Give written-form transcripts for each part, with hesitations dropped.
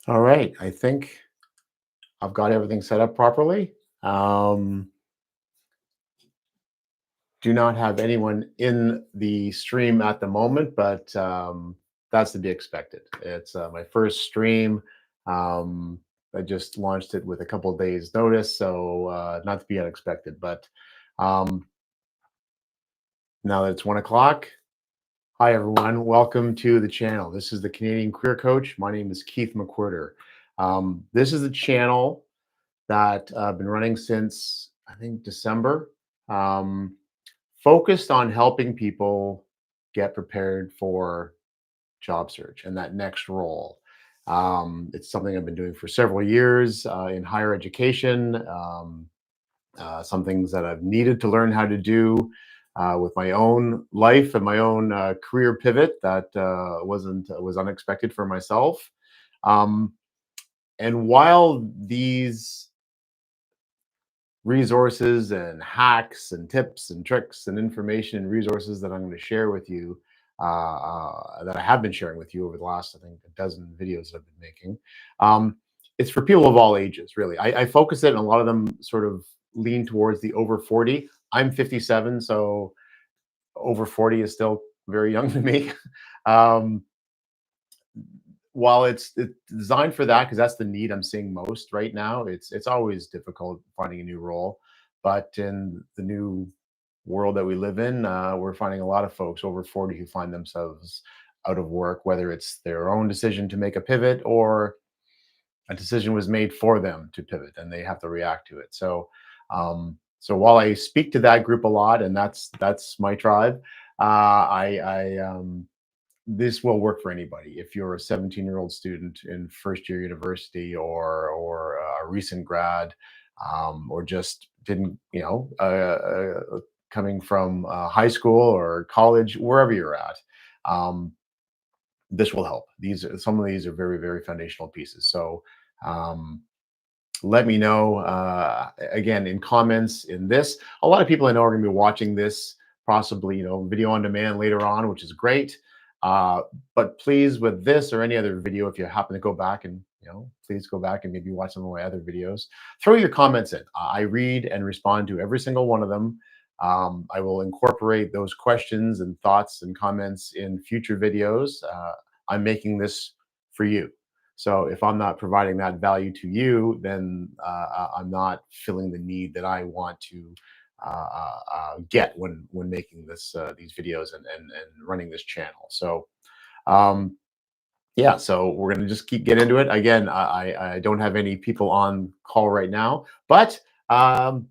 All right, I think I've got everything set up properly. Um, do not have anyone in the stream at the moment, but that's to be expected. It's my first stream. Um, I just launched it with a couple of days' notice, so not to be unexpected. But um, now that it's 1 o'clock, hi everyone, welcome to the channel. This is the Canadian Career Coach. My name is Keith McWhirter. This is the channel that I've been running since I think December, focused on helping people get prepared for job search and that next role. It's something I've been doing for several years in higher education. Some things that I've needed to learn how to do with my own life and my own career pivot that was unexpected for myself. Um, and while these resources and hacks and tips and tricks and information and resources that I'm going to share with you, that I have been sharing with you over the last, I think, a dozen videos that I've been making. It's for people of all ages, really. I focus it, and a lot of them sort of lean towards the over 40. I'm 57, so over 40 is still very young to me. um, while it's designed for that, because that's the need I'm seeing most right now. It's always difficult finding a new role, but in the new world that we live in, we're finding a lot of folks over 40 who find themselves out of work, whether it's their own decision to make a pivot or a decision was made for them to pivot and they have to react to it. So while I speak to that group a lot, and that's my tribe, I this will work for anybody. If you're a 17-year-old student in first year university, or a recent grad, or just didn't, coming from high school or college, wherever you're at, um, this will help. Some of these are very, very foundational pieces. So um, let me know again in comments in this. A lot of people I know are going to be watching this, possibly video on demand later on, which is great. But please, with this or any other video, if you happen to go back and please go back and maybe watch some of my other videos, throw your comments in. I read and respond to every single one of them. I will incorporate those questions and thoughts and comments in future videos. I'm making this for you. So if I'm not providing that value to you, then I'm not filling the need that I want to get when making these videos and running this channel. So um, yeah, so we're gonna just get into it. Again, I don't have any people on call right now, but I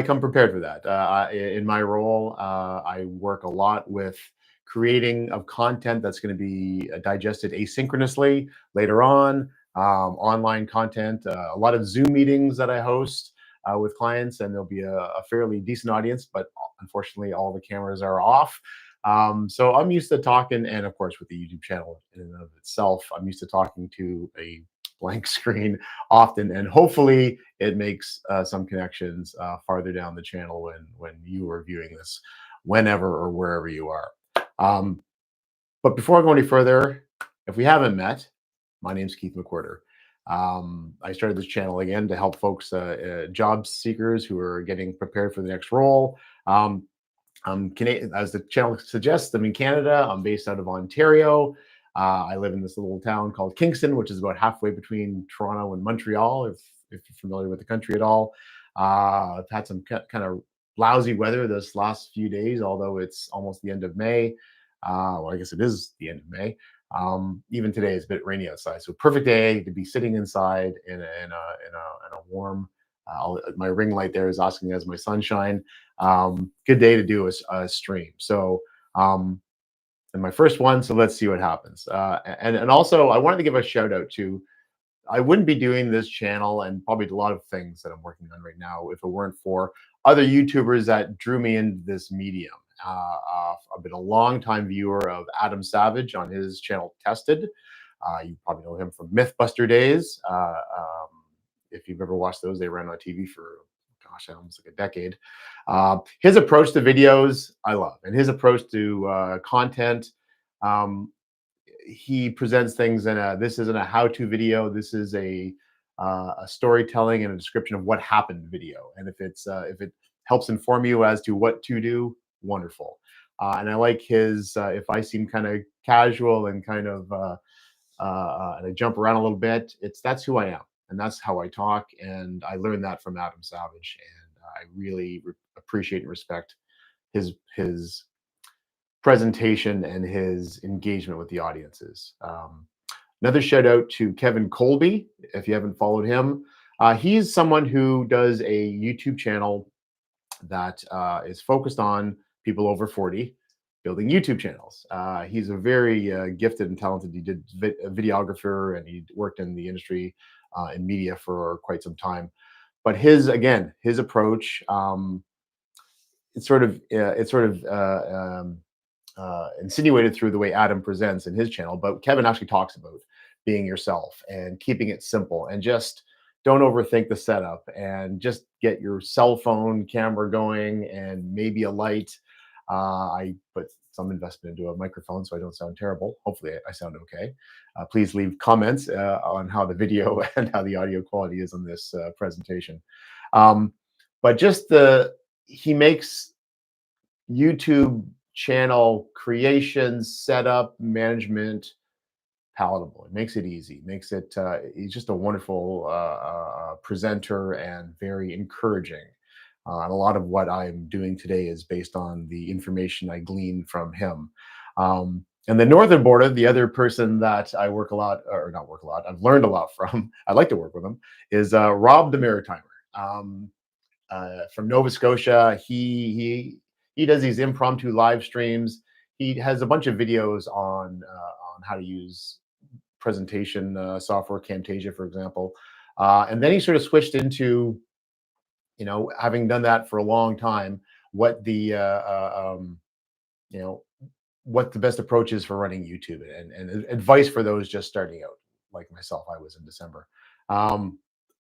come prepared for that. In my role, I work a lot with creating of content that's going to be digested asynchronously later on. Online content, a lot of Zoom meetings that I host with clients, and there'll be a fairly decent audience, but unfortunately, all the cameras are off. So I'm used to talking, and of course, with the YouTube channel in and of itself, I'm used to talking to a blank screen often, and hopefully it makes some connections farther down the channel when you are viewing this, whenever or wherever you are. Um, but before I go any further, if we haven't met, my name's Keith McWhirter. I started this channel again to help folks, job seekers who are getting prepared for the next role. I'm Canadian, as the channel suggests. I'm in Canada. I'm based out of Ontario. I live in this little town called Kingston, which is about halfway between Toronto and Montreal, if you're familiar with the country at all. I've had some kind of lousy weather this last few days, although it's almost the end of May. Well, I guess it is the end of May. Even today is a bit rainy outside, so perfect day to be sitting inside in a warm. My ring light there is asking as my sunshine. Good day to do a stream. So and my first one, so let's see what happens. And also I wanted to give a shout out to, I wouldn't be doing this channel and probably a lot of things that I'm working on right now if it weren't for other YouTubers that drew me into this medium. I've been a long time viewer of Adam Savage on his channel Tested. You probably know him from Mythbuster days. If you've ever watched those, they ran on TV for, gosh, almost like a decade. His approach to videos, I love, and his approach to content. Um, he presents things in a, this isn't a how-to video. This is a storytelling and a description of what happened video. And if it helps inform you as to what to do, wonderful. And I like his, if I seem kind of casual and kind of, and I jump around a little bit, that's who I am. And that's how I talk. And I learned that from Adam Savage. And I really appreciate and respect his presentation and his engagement with the audiences. Another shout out to Kevin Colby, if you haven't followed him. He's someone who does a YouTube channel that is focused on people over 40 building YouTube channels. He's a very gifted and talented. He did a videographer, and he worked in the industry in media for quite some time. But his approach, it's sort of insinuated through the way Adam presents in his channel, but Kevin actually talks about being yourself and keeping it simple, and just don't overthink the setup, and just get your cell phone camera going and maybe a light. I put some investment into a microphone so I don't sound terrible. Hopefully I sound okay. Please leave comments on how the video and how the audio quality is on this presentation. But just he makes YouTube channel creation, setup, management palatable. It makes it easy. Makes it. He's just a wonderful presenter and very encouraging. And a lot of what I'm doing today is based on the information I gleaned from him. And the Northern Border, the other person that I work a lot, or not work a lot, I've learned a lot from, I like to work with him, is Rob the Maritimer. From Nova Scotia. He does these impromptu live streams. He has a bunch of videos on how to use presentation software, Camtasia, for example. And then he sort of switched into, having done that for a long time, what the what the best approach is for running YouTube, and advice for those just starting out, like myself. I was in December.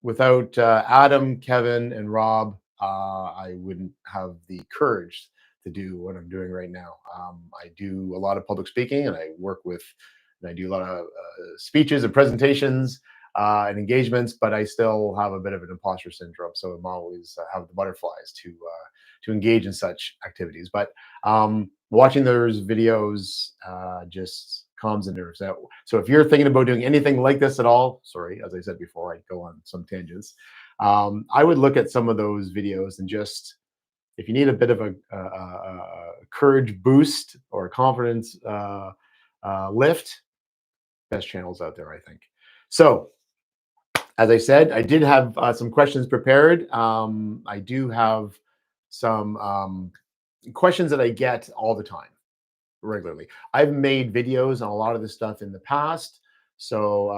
Without Adam, Kevin, and Rob, I wouldn't have the courage to do what I'm doing right now. I do a lot of public speaking, and I do a lot of speeches and presentations and engagements, but I still have a bit of an imposter syndrome. So I'm always have the butterflies to engage in such activities. But watching those videos just calms the nerves out. So if you're thinking about doing anything like this at all, sorry, as I said before, I go on some tangents. I would look at some of those videos, and just, if you need a bit of a courage boost or a confidence lift, best channels out there, I think. So, as I said, I did have some questions prepared. I do have some questions that I get all the time, regularly. I've made videos on a lot of this stuff in the past. So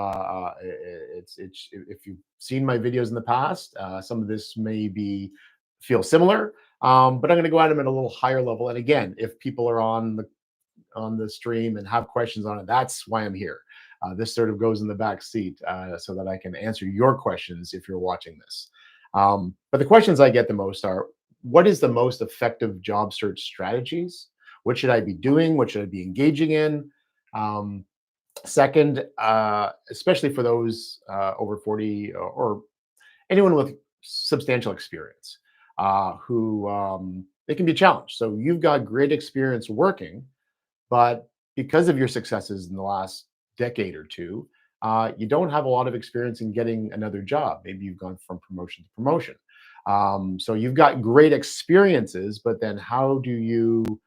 it's if you've seen my videos in the past, some of this may feel similar, but I'm going to go at them at a little higher level. And again, if people are on the stream and have questions on it, that's why I'm here. This sort of goes in the back seat so that I can answer your questions if you're watching this. But the questions I get the most are, what is the most effective job search strategies? What should I be doing? What should I be engaging in? Second, especially for those over 40 or anyone with substantial experience, who they can be challenged. So you've got great experience working, but because of your successes in the last decade or two, you don't have a lot of experience in getting another job. Maybe you've gone from promotion to promotion. So you've got great experiences, but then how do you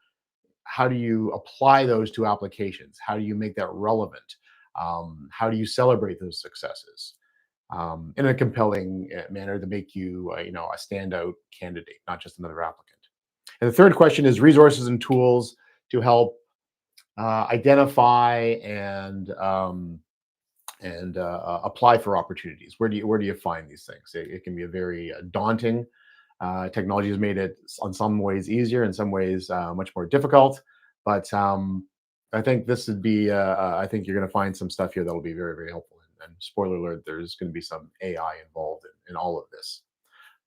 apply those to applications? How do you make that relevant? How do you celebrate those successes in a compelling manner to make you, a standout candidate, not just another applicant? And the third question is resources and tools to help identify and apply for opportunities. Where do you find these things? It can be a very daunting. Technology has made it, in some ways, easier, in some ways much more difficult. But I think this would be. I think you're going to find some stuff here that will be very, very helpful. And spoiler alert: there's going to be some AI involved in all of this.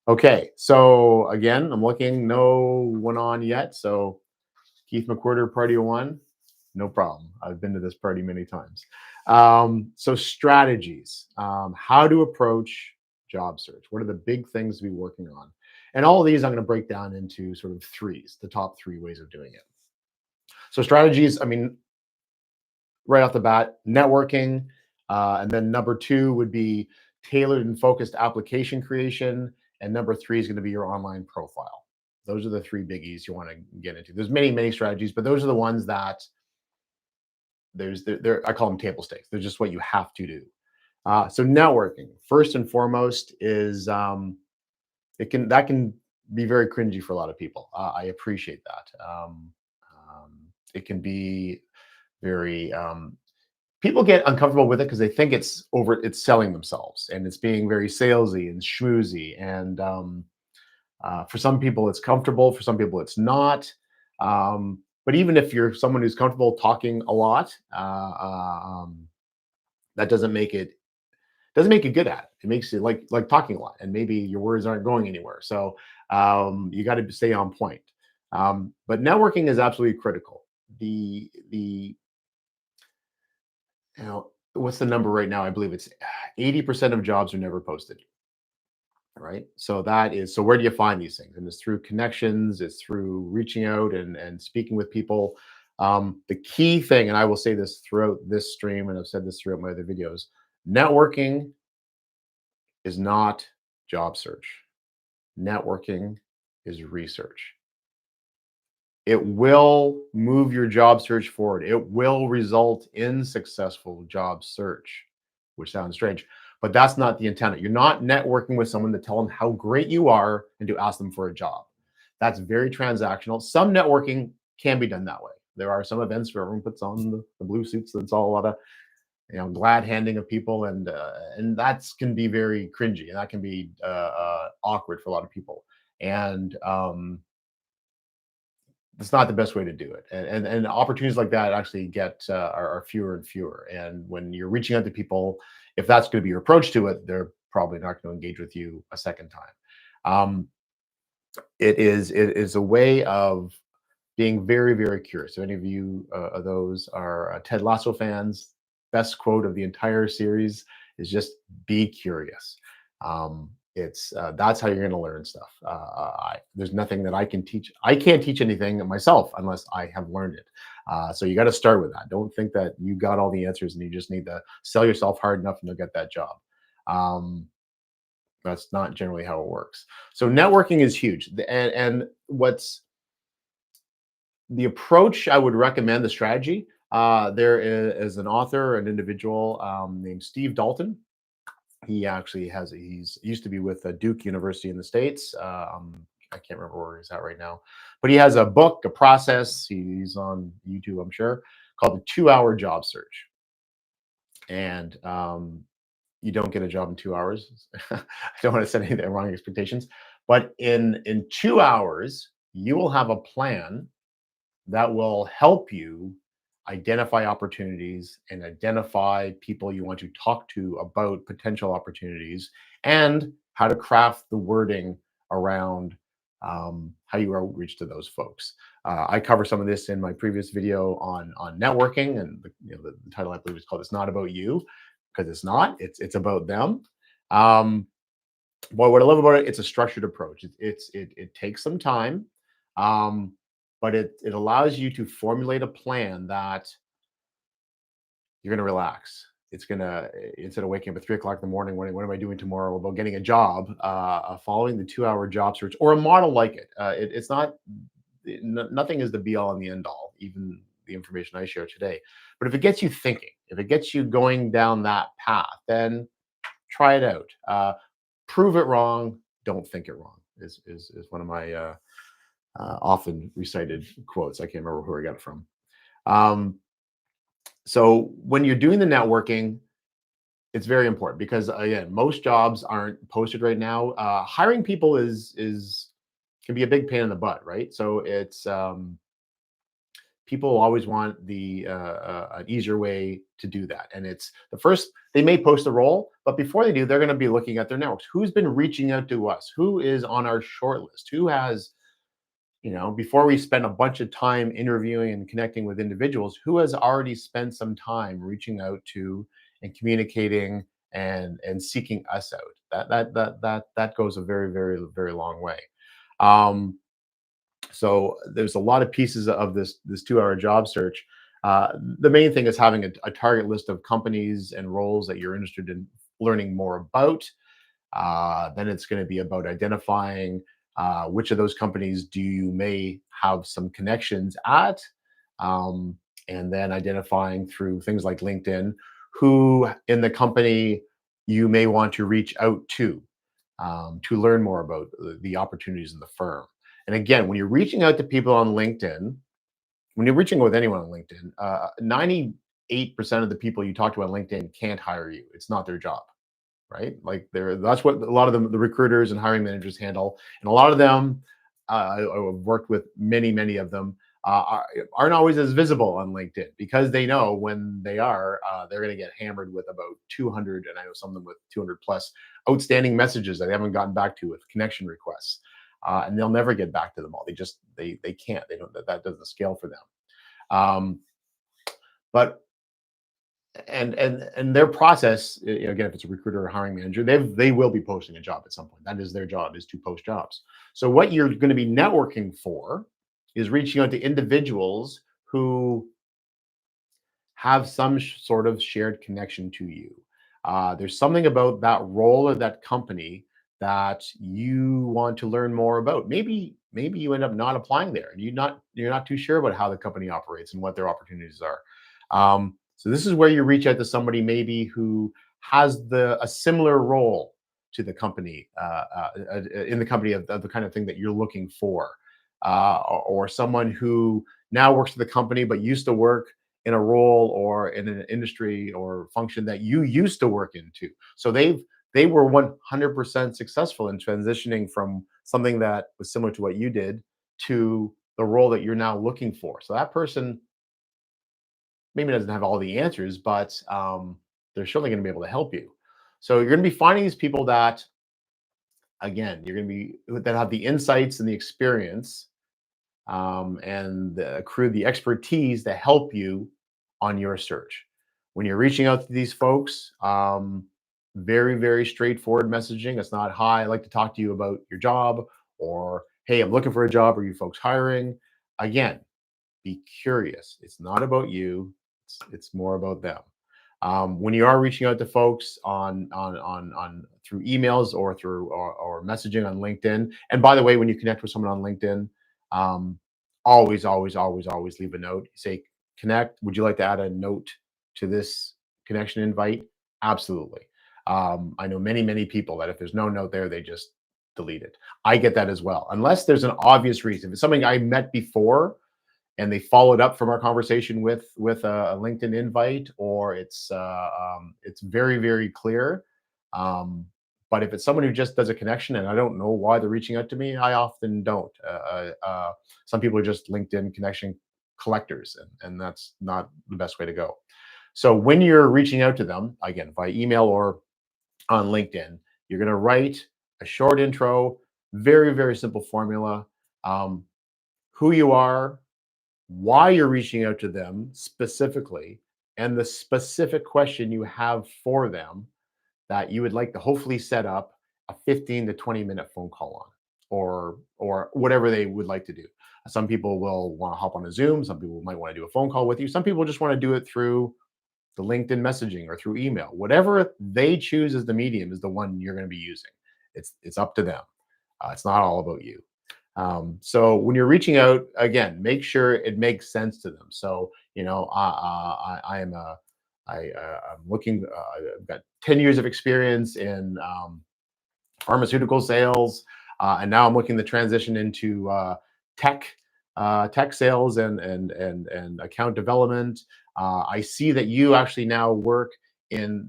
Okay, so again, I'm looking. No one on yet. So Keith McWhirter, party of one. No problem. I've been to this party many times. So strategies, how to approach job search. What are the big things to be working on? And all of these I'm going to break down into sort of threes, the top three ways of doing it. So strategies, I mean, right off the bat, networking. And then number two would be tailored and focused application creation. And number three is going to be your online profile. Those are the three biggies you want to get into. There's many strategies, but those are the ones that I call them table stakes. They're just what you have to do. So networking, first and foremost, is that can be very cringy for a lot of people. I appreciate that. It can be very people get uncomfortable with it because they think it's selling themselves and it's being very salesy and schmoozy. And for some people, it's comfortable. For some people, it's not. But even if you're someone who's comfortable talking a lot, that doesn't make you good at it. It makes you like talking a lot, and maybe your words aren't going anywhere. So you got to stay on point. But networking is absolutely critical. What's the number right now? I believe it's 80% of jobs are never posted. Right. So where do you find these things? And it's through connections, it's through reaching out and speaking with people. The key thing, and I will say this throughout this stream, and I've said this throughout my other videos, networking is not job search. Networking is research. It will move your job search forward. It will result in successful job search, which sounds strange, but that's not the intent. You're not networking with someone to tell them how great you are and to ask them for a job. That's very transactional. Some networking can be done that way. There are some events where everyone puts on the blue suits. That's all a lot of glad handing of people, and that can be very cringy, and that can be awkward for a lot of people. And it's not the best way to do it. And opportunities like that actually are fewer and fewer. And when you're reaching out to people, if that's going to be your approach to it, they're probably not going to engage with you a second time. It is a way of being very curious. So any of you of those are Ted Lasso fans, best quote of the entire series is just be curious. That's how you're going to learn stuff. There's nothing that I can teach. I can't teach anything myself unless I have learned it. So you got to start with that. Don't think that you got all the answers and you just need to sell yourself hard enough and you'll get that job. That's not generally how it works. So networking is huge. And what's the approach I would recommend, the strategy, there is an author, an individual named Steve Dalton. He actually he used to be with Duke University in the States. I can't remember where he's at right now, but he has a book, a process. He's on YouTube, I'm sure, called the 2-Hour Job Search. And you don't get a job in 2 hours. I don't want to set any wrong expectations, but in 2 hours, you will have a plan that will help you identify opportunities and identify people you want to talk to about potential opportunities, and how to craft the wording around how you outreach to those folks. I cover some of this in my previous video on networking, and the title I believe is called "It's Not About You," because it's not. It's about them. What I love about it, it's a structured approach. It takes some time. But it allows you to formulate a plan that you're going to relax. It's going to, instead of waking up at 3 o'clock in the morning, what am I doing tomorrow about getting a job, following the 2-hour job search or a model like it. It's not, nothing is the be all and the end all, even the information I share today. But if it gets you thinking, if it gets you going down that path, then try it out. Prove it wrong. Don't think it wrong is one of my often recited quotes. I can't remember who I got it from. So when you're doing the networking, it's very important because again, most jobs aren't posted right now. Hiring people can be a big pain in the butt, right? So it's people always want an easier way to do that. And it's they may post a role, but before they do, they're going to be looking at their networks. Who's been reaching out to us? Who is on our short list? Who has before we spend a bunch of time interviewing and connecting with individuals, who has already spent some time reaching out to and communicating and seeking us out. That goes a very, very, very long way. Um, so there's a lot of pieces of this 2 hour job search. The main thing is having a target list of companies and roles that you're interested in learning more about. Then it's going to be about identifying which of those companies do you may have some connections at, um, and then identifying through things like LinkedIn who in the company you may want to reach out to learn more about the opportunities in the firm. And again, when you're reaching out to people on LinkedIn, when you're reaching out with anyone on LinkedIn, 98% of the people you talk to on LinkedIn can't hire you. It's not their job, right? Like that's what a lot of them, the recruiters and hiring managers handle. And a lot of them, I've worked with many of them, aren't always as visible on LinkedIn because they know when they're going to get hammered with about 200, and I know some of them with 200 plus outstanding messages that they haven't gotten back to with connection requests. And they'll never get back to them all. They can't. They don't. That doesn't scale for them. Um, but and their process, again, if it's a recruiter or hiring manager, they will be posting a job at some point. That is their job, is to post jobs. So what you're going to be networking for is reaching out to individuals who have some sort of shared connection to you. There's something about that role or that company that you want to learn more about. Maybe you end up not applying there, and you're not too sure about how the company operates and what their opportunities are. So this is where you reach out to somebody maybe who has a similar role to the company, in the company of the kind of thing that you're looking for, or someone who now works for the company but used to work in a role or in an industry or function that you used to work into. So they were 100% successful in transitioning from something that was similar to what you did to the role that you're now looking for. So that person maybe doesn't have all the answers, but they're surely going to be able to help you. So you're going to be finding these people that, again, you're going to be that have the insights and the experience, and accrue the expertise to help you on your search. When you're reaching out to these folks, very, very straightforward messaging. It's not, hi, I'd like to talk to you about your job, or hey, I'm looking for a job. Are you folks hiring? Again, be curious. It's not about you. It's more about them. When you are reaching out to folks on through emails or through or messaging on LinkedIn, and by the way, when you connect with someone on LinkedIn, um, always leave a note. Say, connect. Would you like to add a note to this connection invite? Absolutely. I know many people that if there's no note there, they just delete it. I get that as well, unless there's an obvious reason. If it's something I met before and they followed up from our conversation with a LinkedIn invite, or it's very, very clear. But if it's someone who just does a connection and I don't know why they're reaching out to me, I often don't. Some people are just LinkedIn connection collectors, and that's not the best way to go. So when you're reaching out to them, again, by email or on LinkedIn, you're going to write a short intro, very, very simple formula, um, who you are, why you're reaching out to them specifically, and the specific question you have for them that you would like to hopefully set up a 15 to 20-minute phone call on, or whatever they would like to do. Some people will want to hop on a Zoom, some people might want to do a phone call with you, some people just want to do it through the LinkedIn messaging or through email. Whatever they choose as the medium is the one you're going to be using. It's up to them. It's not all about you. So when you're reaching out, again, make sure it makes sense to them. So I'm looking. I've got 10 years of experience in pharmaceutical sales, and now I'm looking to transition into tech, tech sales and account development. I see that you actually now work in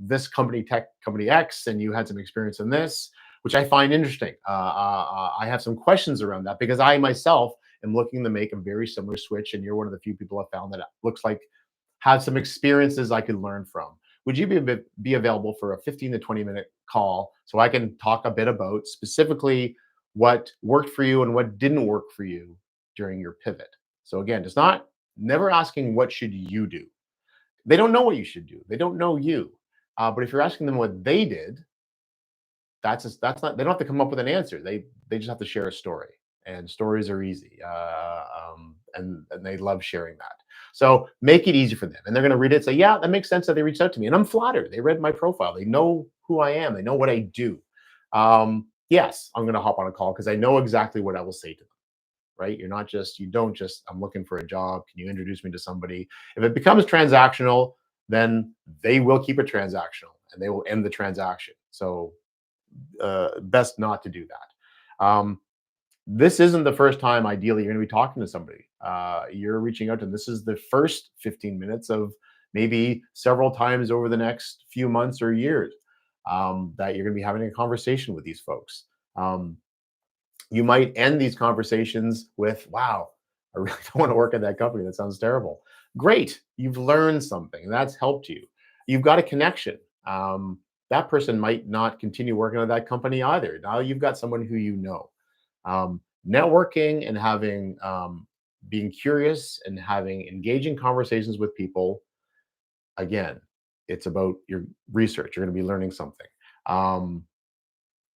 this company, tech company X, and you had some experience in this, which I find interesting. I have some questions around that because I myself am looking to make a very similar switch, and you're one of the few people I've found that looks like have some experiences I could learn from. Would you be available for a 15 to 20-minute call so I can talk a bit about specifically what worked for you and what didn't work for you during your pivot. So again, it's not never asking what should you do. They don't know what you should do. They don't know you. But if you're asking them what they did, that's not. They don't have to come up with an answer. They just have to share a story, and stories are easy, and they love sharing that. So make it easy for them, and they're going to read it and say, "Yeah, that makes sense that they reached out to me," and I'm flattered. They read my profile. They know who I am. They know what I do. Yes, I'm going to hop on a call because I know exactly what I will say to them. Right? You don't just, I'm looking for a job. Can you introduce me to somebody? If it becomes transactional, then they will keep it transactional and they will end the transaction. So best not to do that. This isn't the first time, ideally, you're going to be talking to somebody. You're reaching out to them. This is the first 15 minutes of maybe several times over the next few months or years that you're going to be having a conversation with these folks. You might end these conversations with, wow, I really don't want to work at that company. That sounds terrible. Great. You've learned something. That's helped you. You've got a connection. That person might not continue working at that company either. Now you've got someone who you know. Networking and having being curious and having engaging conversations with people. Again, it's about your research. You're going to be learning something.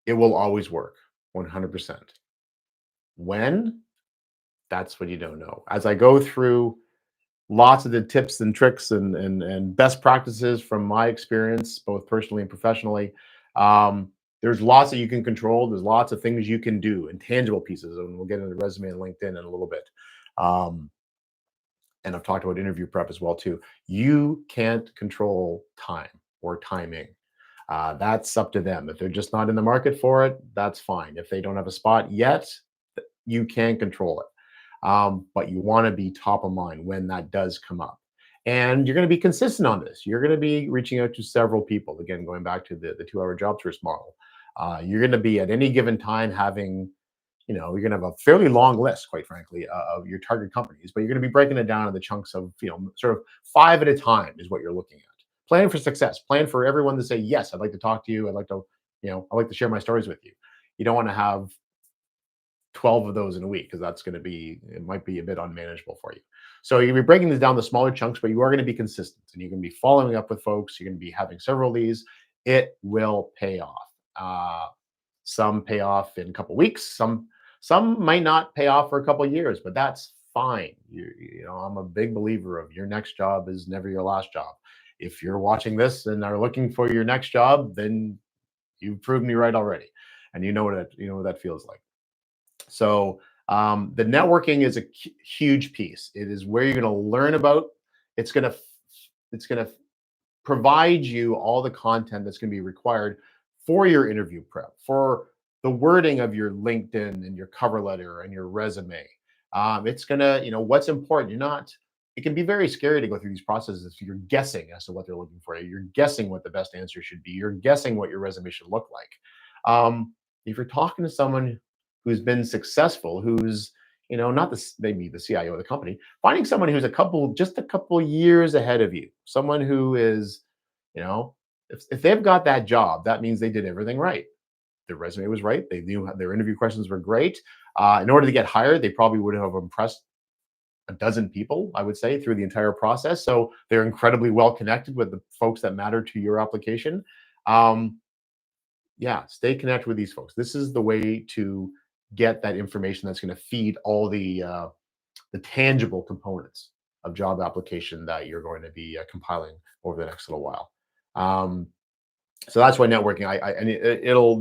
It will always work 100%. When? That's what you don't know. As I go through lots of the tips and tricks and best practices from my experience, both personally and professionally, there's lots that you can control. There's lots of things you can do, intangible pieces, and we'll get into resume and LinkedIn in a little bit. And I've talked about interview prep as well too. You can't control time or timing. That's up to them. If they're just not in the market for it, that's fine. If they don't have a spot yet, you can control it. But you want to be top of mind when that does come up. And you're going to be consistent on this. You're going to be reaching out to several people. Again, going back to the 2-hour job search model, you're going to be at any given time having, you're going to have a fairly long list, quite frankly, of your target companies, but you're going to be breaking it down into chunks of, sort of 5 at a time is what you're looking at. Plan for success. Plan for everyone to say, yes, I'd like to talk to you. I'd like to, I'd like to share my stories with you. You don't want to have 12 of those in a week because it might be a bit unmanageable for you. So you're going to be breaking this down to smaller chunks, but you are going to be consistent and you're going to be following up with folks. You're going to be having several of these. It will pay off. Some pay off in a couple of weeks. Some might not pay off for a couple of years, but that's fine. I'm a big believer of your next job is never your last job. If you're watching this and are looking for your next job, then you've proved me right already, and you know what that feels like. So the networking is a huge piece. It is where you're going to learn about. It's going to provide you all the content that's going to be required for your interview prep, for the wording of your LinkedIn and your cover letter and your resume. It's going to, what's important. It can be very scary to go through these processes if you're guessing as to what they're looking for. You're guessing what the best answer should be. You're guessing what your resume should look like. If you're talking to someone who's been successful, who's, not maybe the CIO of the company, finding someone who's just a couple years ahead of you, someone who is, if they've got that job, that means they did everything right. Their resume was right. They knew their interview questions were great. In order to get hired, they probably would have impressed a dozen people, I would say, through the entire process. So they're incredibly well connected with the folks that matter to your application. Stay connected with these folks. This is the way to get that information that's going to feed all the tangible components of job application that you're going to be compiling over the next little while. So that's why networking.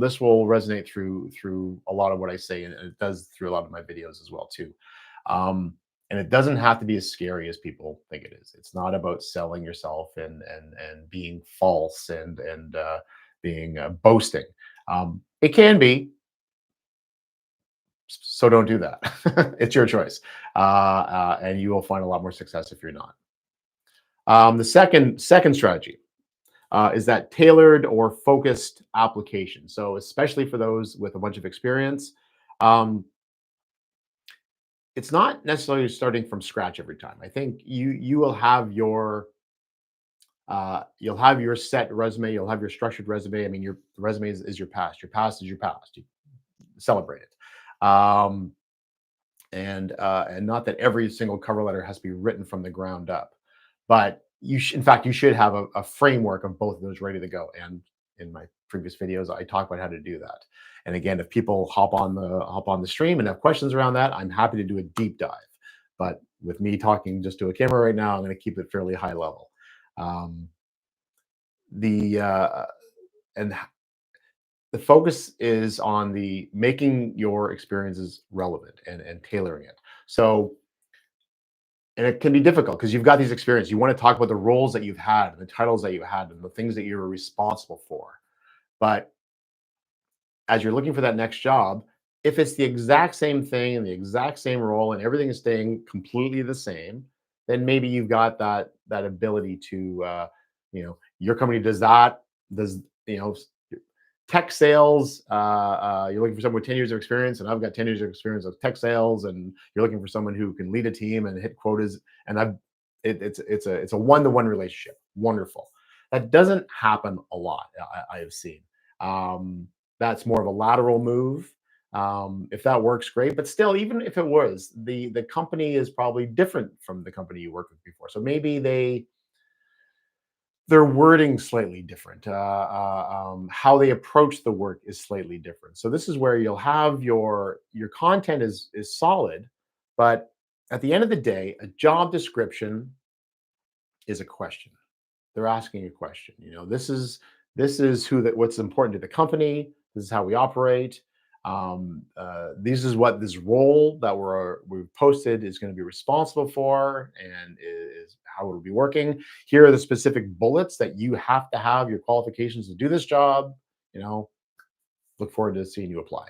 This will resonate through a lot of what I say, and it does through a lot of my videos as well too. And it doesn't have to be as scary as people think it is. It's not about selling yourself and being false and being boasting. It can be. So don't do that. It's your choice, and you will find a lot more success if you're not. The second strategy is that tailored or focused application. So especially for those with a bunch of experience, it's not necessarily starting from scratch every time. I think you will have your set resume. You'll have your structured resume. I mean, your resume is your past. Your past is your past. You celebrate it. Um, and not that every single cover letter has to be written from the ground up, but in fact, you should have a framework of both of those ready to go. And in my previous videos, I talk about how to do that. And again, if people hop on the stream and have questions around that, I'm happy to do a deep dive. But with me talking just to a camera right now, I'm going to keep it fairly high level. Um, the and the focus is on the making your experiences relevant and tailoring it. So, and it can be difficult because you've got these experiences. You want to talk about the roles that you've had, the titles that you had, and the things that you were responsible for. But as you're looking for that next job, if it's the exact same thing and the exact same role and everything is staying completely the same, then maybe you've got that ability to, your company does that, does you know tech sales. You're looking for someone with 10 years of experience, and I've got 10 years of experience of tech sales, and you're looking for someone who can lead a team and hit quotas. And it's a one-to-one relationship. Wonderful. That doesn't happen a lot. I have seen. That's more of a lateral move. If that works, great. But still, even if it was, the company is probably different from the company you worked with before. So maybe their wording slightly different. How they approach the work is slightly different. So this is where you'll have your content is solid, but at the end of the day, a job description is a question. They're asking a question. This is what's important to the company. This is how we operate. This is what this role that we've posted is going to be responsible for, and is how it will be working. Here are the specific bullets that you have to have your qualifications to do this job. You know, look forward to seeing you apply.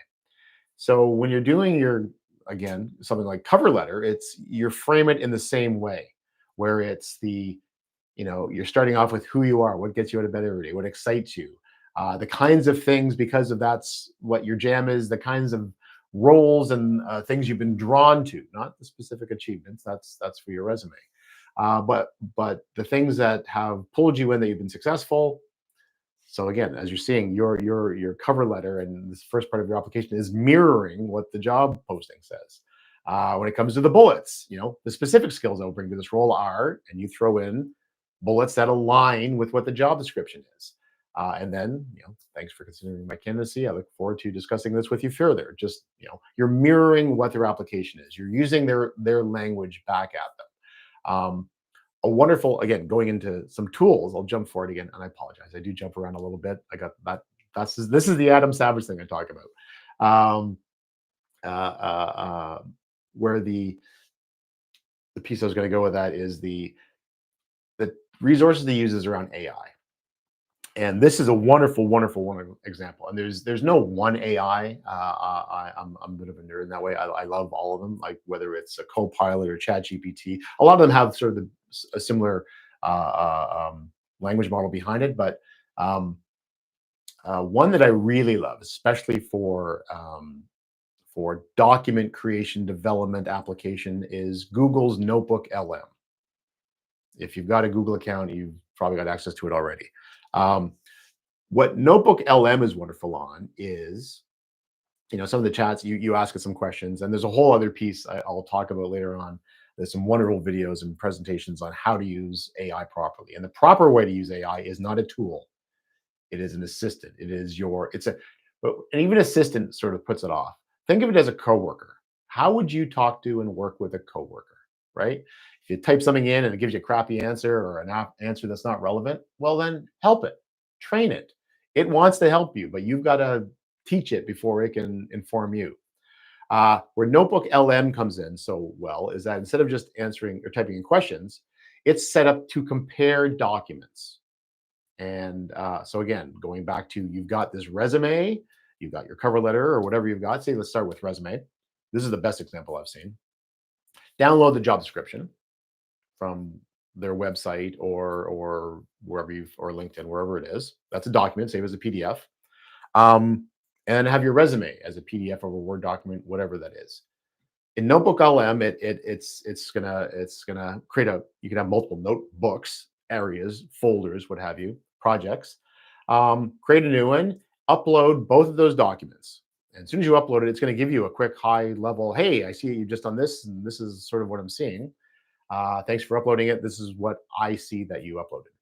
So when you're doing again, something like cover letter, you frame it in the same way, where it's you're starting off with who you are, what gets you out of bed every day, what excites you, the kinds of things, because of that's what your jam is, the kinds of roles and things you've been drawn to, not the specific achievements. That's for your resume. But the things that have pulled you in, that you've been successful. So again, as you're seeing, your cover letter and this first part of your application is mirroring what the job posting says. When it comes to the bullets, the specific skills that will bring to this role are, and you throw in bullets that align with what the job description is. And then, thanks for considering my candidacy. I look forward to discussing this with you further. Just, you're mirroring what their application is. You're using their language back at them. A wonderful, again, going into some tools. I'll jump forward again, and I apologize. I do jump around a little bit. I got that. This is the Adam Savage thing I talk about. Where the piece I was going to go with that is the resources they use is around AI. And this is a wonderful example. And there's no one AI. I'm a bit of a nerd in that way. I love all of them, like whether it's a Copilot or ChatGPT. A lot of them have sort of a similar language model behind it. But one that I really love, especially for document creation development application, is Google's Notebook LM. If you've got a Google account, you've probably got access to it already. What Notebook LM is wonderful on is, some of the chats, you ask it some questions, and there's a whole other piece I'll talk about later on. There's some wonderful videos and presentations on how to use AI properly. And the proper way to use AI is not a tool. It is an assistant. But even assistant sort of puts it off. Think of it as a coworker. How would you talk to and work with a coworker, right? If you type something in and it gives you a crappy answer or an answer that's not relevant, well, then help it, train it. It wants to help you, but you've got to teach it before it can inform you. Where Notebook LM comes in so well is that instead of just answering or typing in questions, it's set up to compare documents. And so again, going back to, you've got this resume, you've got your cover letter or whatever you've got. Say, let's start with resume. This is the best example I've seen. Download the job description from their website or wherever or LinkedIn, wherever it is. That's a document, save as a PDF. And have your resume as a PDF or a Word document, whatever that is. In Notebook LM, it's gonna create you can have multiple notebooks, areas, folders, what have you, projects. Create a new one, upload both of those documents. And as soon as you upload it, it's going to give you a quick high level, hey, I see you've just done this, and this is sort of what I'm seeing. Thanks for uploading it. This is what I see that you uploaded.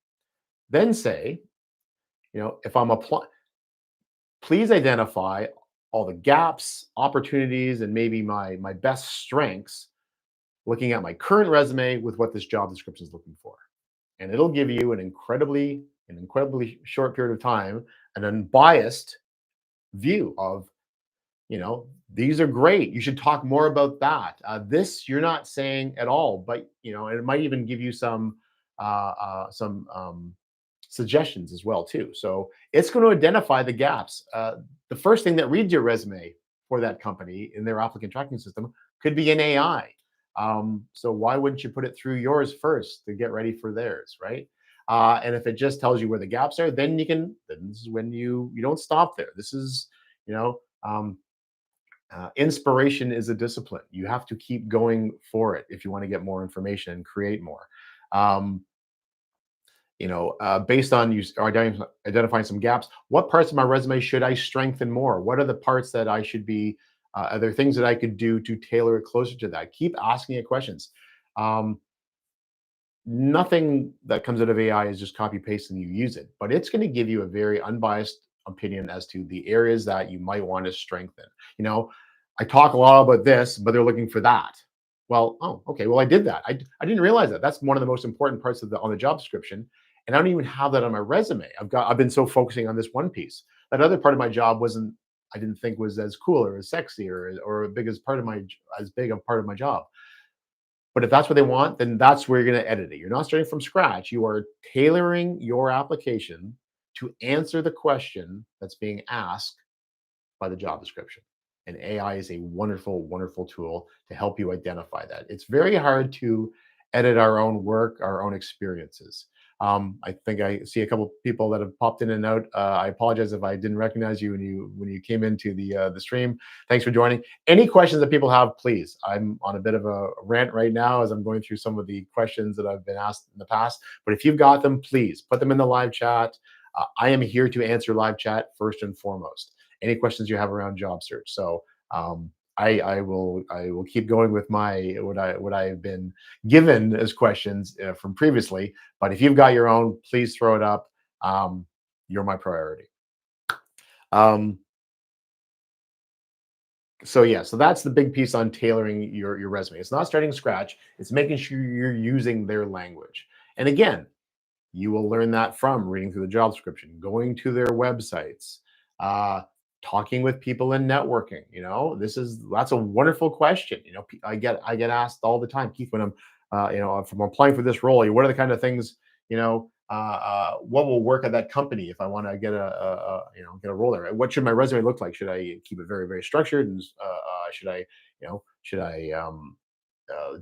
Then say, if I'm applying, please identify all the gaps, opportunities, and maybe my best strengths, looking at my current resume with what this job description is looking for. And it'll give you an incredibly short period of time, an unbiased view of, these are great. You should talk more about that. This you're not saying at all, but and it might even give you some suggestions as well too. So it's going to identify the gaps. The first thing that reads your resume for that company in their applicant tracking system could be an AI. So why wouldn't you put it through yours first to get ready for theirs, right? And if it just tells you where the gaps are, then then this is when you don't stop there. This is, inspiration is a discipline. You have to keep going for it if you want to get more information and create more. Um, Based on you are identifying some gaps, what parts of my resume should I strengthen more? What are the parts that I should be? Are there things that I could do to tailor it closer to that? Keep asking it questions. Um, Nothing that comes out of AI is just copy paste and you use it, but it's going to give you a very unbiased opinion as to the areas that you might want to strengthen. You know, I talk a lot about this, but they're looking for that. Well, oh, okay. Well, I did that. I didn't realize that. That's one of the most important parts of on the job description. And I don't even have that on my resume. I've been so focusing on this one piece. That other part of my job I didn't think was as cool or as sexy or as big a part of my job. But if that's what they want, then that's where you're going to edit it. You're not starting from scratch. You are tailoring your application to answer the question that's being asked by the job description. And AI is a wonderful, wonderful tool to help you identify that. It's very hard to edit our own work, our own experiences. I think I see a couple of people that have popped in and out. I apologize if I didn't recognize you when you came into the stream. Thanks for joining. Any questions that people have, please. I'm on a bit of a rant right now as I'm going through some of the questions that I've been asked in the past. But if you've got them, please put them in the live chat. I am here to answer live chat first and foremost. Any questions you have around job search. So I will keep going with what I have been given as questions from previously. But if you've got your own, please throw it up. You're my priority. So yeah, so that's the big piece on tailoring your resume. It's not starting scratch. It's making sure you're using their language. And again, you will learn that from reading through the job description, going to their websites, talking with people and networking. That's a wonderful question. I get asked all the time, Keith, when I'm if I'm applying for this role, what are the kind of things, what will work at that company if I want to get get a role there? What should my resume look like? Should I keep it very, very structured, and should I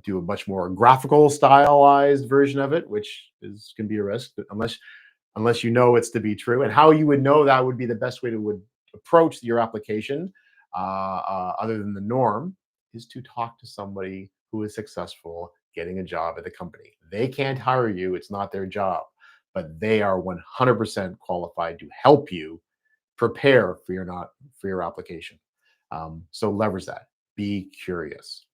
do a much more graphical stylized version of it, which can be a risk unless you know it's to be true. And how you would know that would be the best way to approach your application, other than the norm, is to talk to somebody who is successful getting a job at the company. They can't hire you; it's not their job, but they are 100% qualified to help you prepare for your application. So leverage that. Be curious.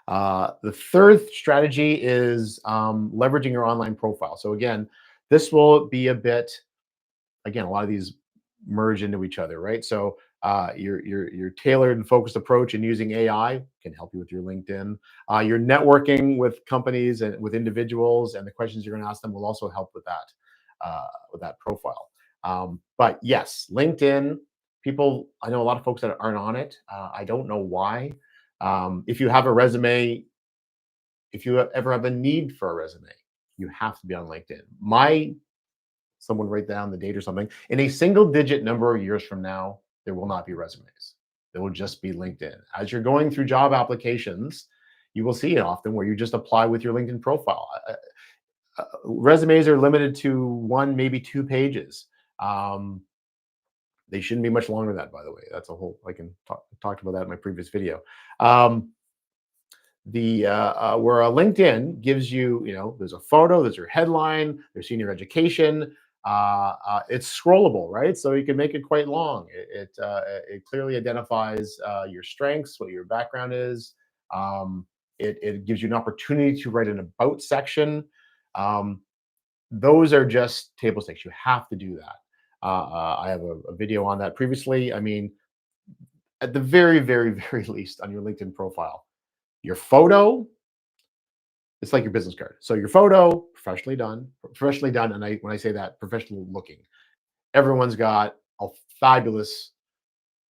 The third strategy is leveraging your online profile. So again, this will be a lot of these merge into each other, right? So your tailored and focused approach and using AI can help you with your LinkedIn. Your networking with companies and with individuals and the questions you're going to ask them will also help with that profile. But yes, LinkedIn, I know a lot of folks that aren't on it. I don't know why. If you have a resume, if you ever have a need for a resume, you have to be on LinkedIn. Someone write down the date or something. In a single digit number of years from now, there will not be resumes. There will just be LinkedIn. As you're going through job applications, you will see it often where you just apply with your LinkedIn profile. Resumes are limited to 1, maybe 2 pages. They shouldn't be much longer than that, by the way. That's a whole, I can talked about that in my previous video. Where a LinkedIn gives you, there's a photo, there's your headline, there's senior education. It's scrollable, right? So you can make it quite long. It clearly identifies your strengths, what your background is. Um, it gives you an opportunity to write an about section. Um, those are just table stakes. You have to do that. I have a video on that previously. I mean, at the very, very, very least on your LinkedIn profile, your photo, it's like your business card. So your photo, professionally done. And when I say that, professional looking. Everyone's got a fabulous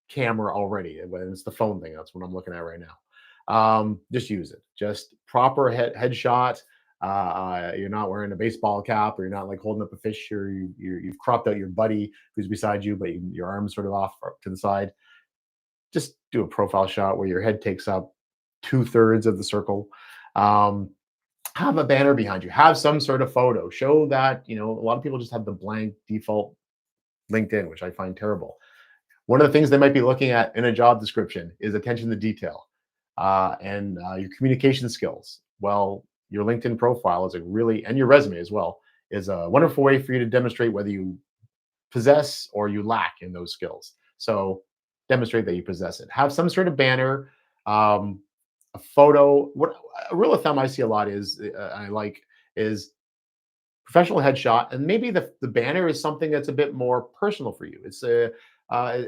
camera already. When it's the phone thing, that's what I'm looking at right now. Just use it. Just proper headshot. You're not wearing a baseball cap, or you're not like holding up a fish, or you've cropped out your buddy who's beside you, but your arm's sort of off to the side. Just do a profile shot where your head takes up 2/3 of the circle. Um, have a banner behind you. Have some sort of photo. Show that, a lot of people just have the blank default LinkedIn, which I find terrible. One of the things they might be looking at in a job description is attention to detail and your communication skills. Well, your LinkedIn profile is and your resume as well, is a wonderful way for you to demonstrate whether you possess or you lack in those skills. So demonstrate that you possess it. Have some sort of banner, a photo. What a rule of thumb I see a lot is professional headshot, and maybe the banner is something that's a bit more personal for you. And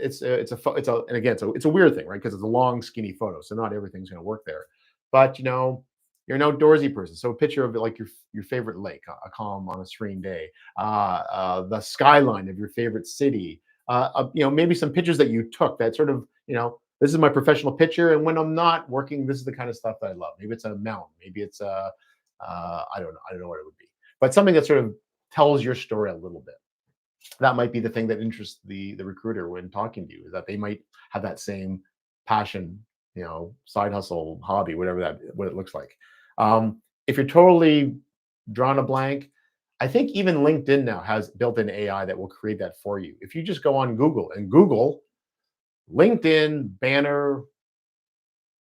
again, it's a weird thing, right? Because it's a long, skinny photo, so not everything's going to work there. But you're an outdoorsy person, so a picture of like your favorite lake, a calm on a serene day, the skyline of your favorite city, maybe some pictures that you took that sort of, this is my professional picture, and when I'm not working, this is the kind of stuff that I love. Maybe it's a mountain, maybe it's I don't know what it would be, but something that sort of tells your story a little bit. That might be the thing that interests the recruiter when talking to you, is that they might have that same passion, side hustle, hobby, what it looks like. If you're totally drawn a blank, I think even LinkedIn now has built-in AI that will create that for you. If you just go on Google and Google LinkedIn banner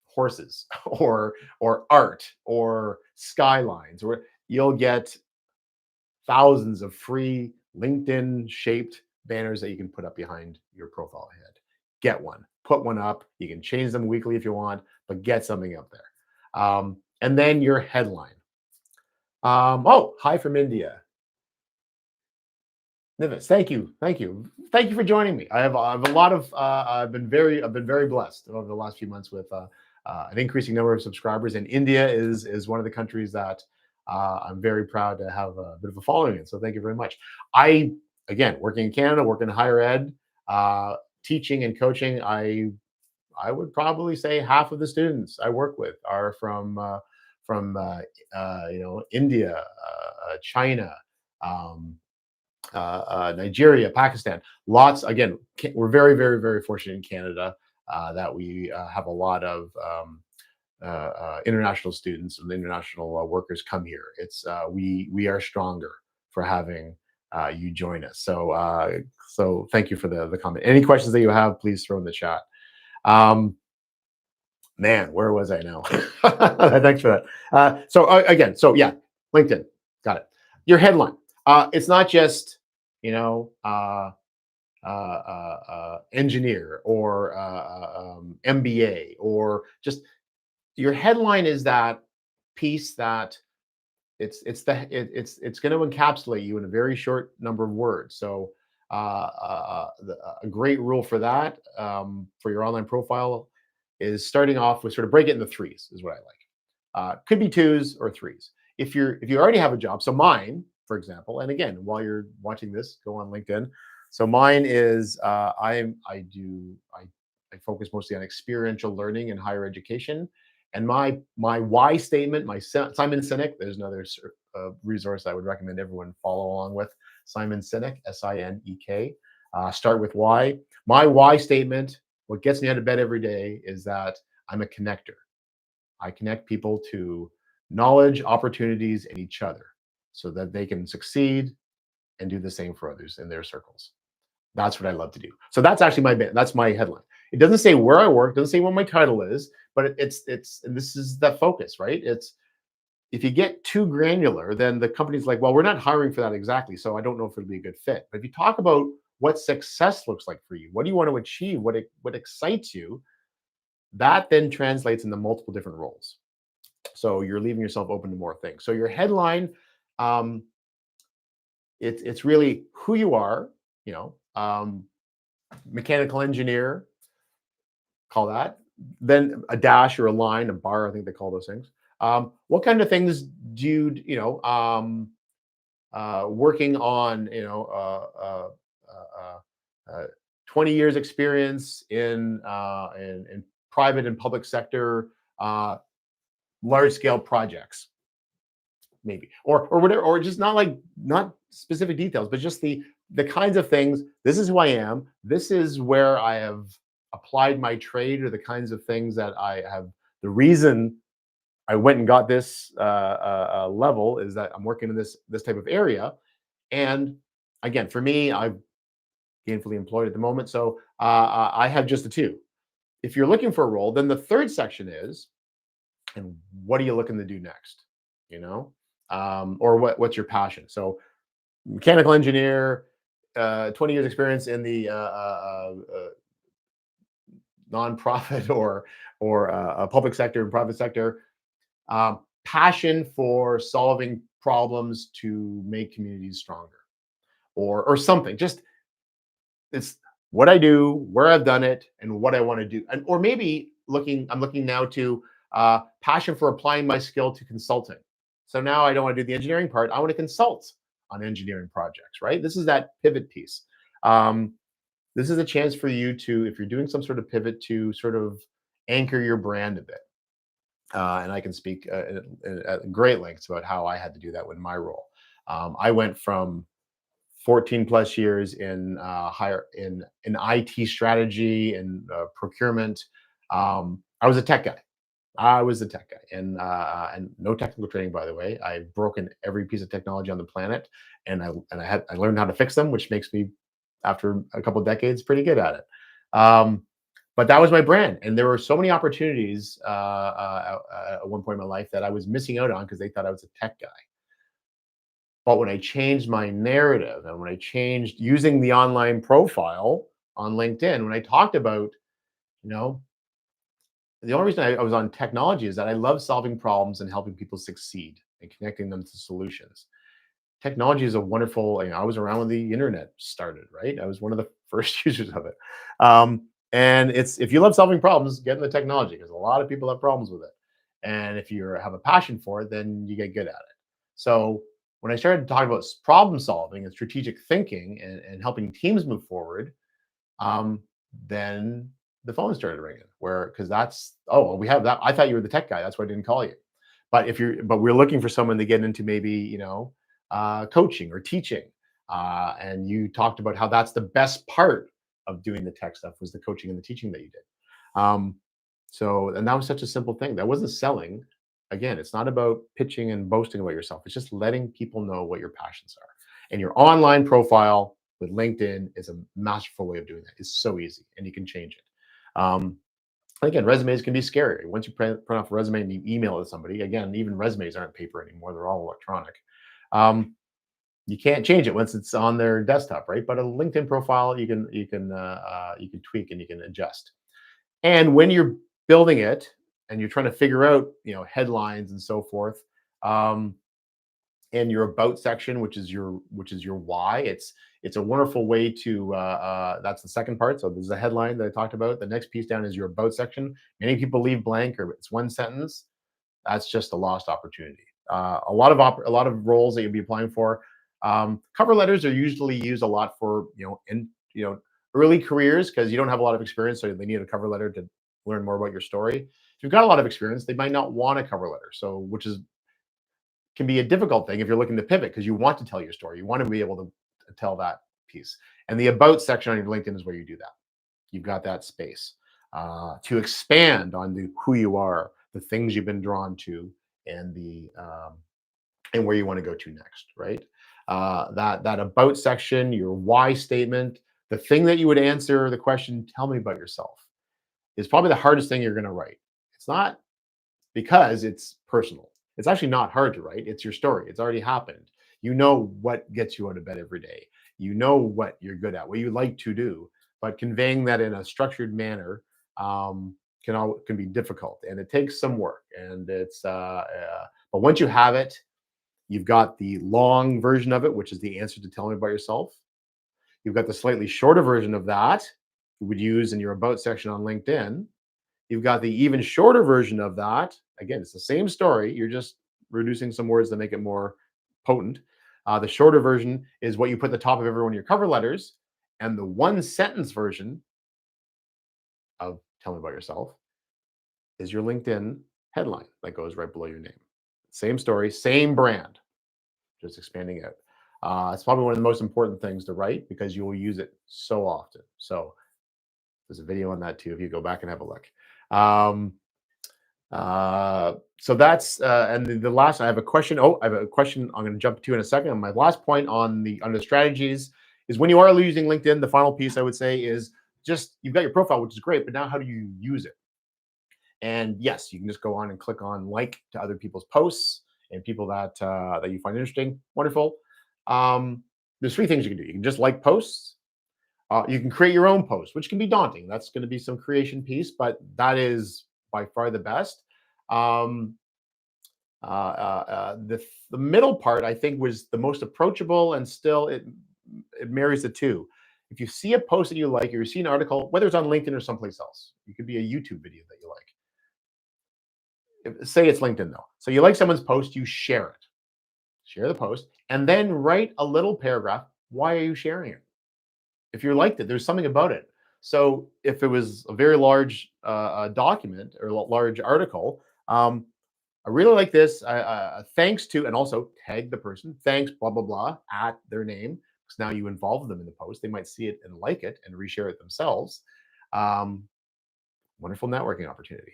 horses or art or skylines, or you'll get thousands of free LinkedIn shaped banners that you can put up behind your profile head. Get one, put one up. You can change them weekly if you want, but get something up there. And then your headline. Hi from India. Nivis, thank you for joining me. I have a lot of. I've been very blessed over the last few months with an increasing number of subscribers, and India is one of the countries that I'm very proud to have a bit of a following in. So thank you very much. Again, working in Canada, working in higher ed, teaching and coaching. I would probably say half of the students I work with are from India, China. Nigeria, Pakistan, lots. Again, we're very, very, very fortunate in Canada that we have a lot of international students and international workers come here. We are stronger for having you join us. So thank you for the comment. Any questions that you have, please throw in the chat. Man, where was I now? Thanks for that. So yeah, LinkedIn, got it. Your headline. It's not just engineer or MBA, or just your headline is that piece that it's going to encapsulate you in a very short number of words. So a great rule for that, for your online profile, is starting off with sort of break it into threes is what I like. Could be twos or threes. If you already have a job, so mine, for example, and again, while you're watching this, go on LinkedIn. So mine is I focus mostly on experiential learning in higher education, and my why statement, my Simon Sinek. There's another resource I would recommend everyone follow along with. Simon Sinek, Sinek. Start with why. My why statement, what gets me out of bed every day, is that I'm a connector. I connect people to knowledge, opportunities, and each other, so that they can succeed and do the same for others in their circles. That's what I love to do. So that's actually that's my headline. It doesn't say where I work, doesn't say what my title is, but it's and this is the focus, right? It's if you get too granular, then the company's like, well, we're not hiring for that exactly, so I don't know if it'll be a good fit. But if you talk about what success looks like for you, what do you want to achieve, what excites you, that then translates into multiple different roles. So you're leaving yourself open to more things. So your headline, um, it's really who you are, you know, mechanical engineer, call that. Then a dash or a line, a bar, I think they call those things. What kind of things do you, working on, 20 years experience in private and public sector, uh, large scale projects, maybe, or whatever, or just not specific details, but just the kinds of things. This is who I am. This is where I have applied my trade, or the kinds of things that I have. The reason I went and got this level is that I'm working in this type of area, and again, for me, I'm gainfully employed at the moment, so I have just the two. If you're looking for a role, then the third section is, and what are you looking to do next? You know, or what's your passion? So mechanical engineer, 20 years experience in the nonprofit or public sector and private sector. Passion for solving problems to make communities stronger, or something. Just it's what I do, where I've done it, and what I want to do. And or maybe I'm looking now to passion for applying my skill to consulting. So now I don't want to do the engineering part. I want to consult on engineering projects, right? This is that pivot piece. Um, this is a chance for you to, if you're doing some sort of pivot, to sort of anchor your brand a bit. And I can speak at great lengths about how I had to do that with my role. I went from 14 plus years in higher in IT strategy and procurement. I was a tech guy. I was the tech guy, and no technical training, by the way. I've broken every piece of technology on the planet, and I learned how to fix them, which makes me, after a couple of decades, pretty good at it. But that was my brand, and there were so many opportunities at one point in my life that I was missing out on because they thought I was a tech guy. But when I changed my narrative, and when I changed using the online profile on LinkedIn, when I talked about, you know, the only reason I was on technology is that I love solving problems and helping people succeed and connecting them to solutions. Technology is a wonderful, I was around when the internet started, right? I was one of the first users of it. And it's, if you love solving problems, get in the technology, because a lot of people have problems with it. And if you have a passion for it, then you get good at it. So when I started talking about problem solving and strategic thinking, and helping teams move forward, um, then the phone started ringing. Where, because that's, oh, well, we have that. I thought you were the tech guy. That's why I didn't call you. But we're looking for someone to get into, maybe, coaching or teaching. And you talked about how that's the best part of doing the tech stuff, was the coaching and the teaching that you did. Um, and that was such a simple thing. That wasn't selling. Again, it's not about pitching and boasting about yourself. It's just letting people know what your passions are. And your online profile with LinkedIn is a masterful way of doing that. It's so easy, and you can change it. Again, resumes can be scary. Once you print off a resume and you email it to somebody, again, even resumes aren't paper anymore. They're all electronic. You can't change it once it's on their desktop, right? But a LinkedIn profile, you can tweak and you can adjust. And when you're building it and you're trying to figure out, headlines and so forth, um, and your about section, which is your why, it's a wonderful way to. That's the second part. So there's a headline that I talked about. The next piece down is your about section. Many people leave blank, or it's one sentence. That's just a lost opportunity. A lot of roles that you'll be applying for. Cover letters are usually used a lot for, early careers, because you don't have a lot of experience, so they need a cover letter to learn more about your story. If you've got a lot of experience, they might not want a cover letter. So, which is can be a difficult thing if you're looking to pivot, because you want to tell your story. You want to be able to tell that piece. And the about section on your LinkedIn is where you do that. You've got that space to expand on who you are, the things you've been drawn to, and and where you want to go to next, right? That about section, your why statement, the thing that you would answer the question, "Tell me about yourself," is probably the hardest thing you're going to write. It's not because it's personal. It's actually not hard to write. It's your story. It's already happened. You know what gets you out of bed every day. You know what you're good at, what you like to do, but conveying that in a structured manner can be difficult, and it takes some work. And but once you have it, you've got the long version of it, which is the answer to tell me about yourself. You've got the slightly shorter version of that you would use in your about section on LinkedIn. You've got the even shorter version of that. Again, it's the same story. You're just reducing some words to make it more potent. The shorter version is what you put at the top of every one of your cover letters. And the one sentence version of tell me about yourself is your LinkedIn headline that goes right below your name. Same story, same brand, just expanding it. It's probably one of the most important things to write because you will use it so often. So there's a video on that too if you go back and have a look. So that's and the last, I have a question. I have a question I'm going to jump to in a second. And my last point on the strategies is when you are using LinkedIn, the final piece I would say is just you've got your profile, which is great, but now how do you use it? And yes, you can just go on and click on like to other people's posts and people that that you find interesting. Wonderful. There's three things you can do. You can just like posts. You can create your own post, which can be daunting. That's going to be some creation piece, but that is by far the best. The middle part, I think, was the most approachable, and still it marries the two. If you see a post that you like, or you see an article, whether it's on LinkedIn or someplace else, it could be a YouTube video that you like. Say it's LinkedIn though. So you like someone's post, you share it. Share the post, and then write a little paragraph. Why are you sharing it? If you liked it, there's something about it. So if it was a very large document or large article, I really like this. Thanks to, and also tag the person. Thanks, blah blah blah, at their name, because now you involve them in the post. They might see it and like it and reshare it themselves. Um, Wonderful networking opportunity.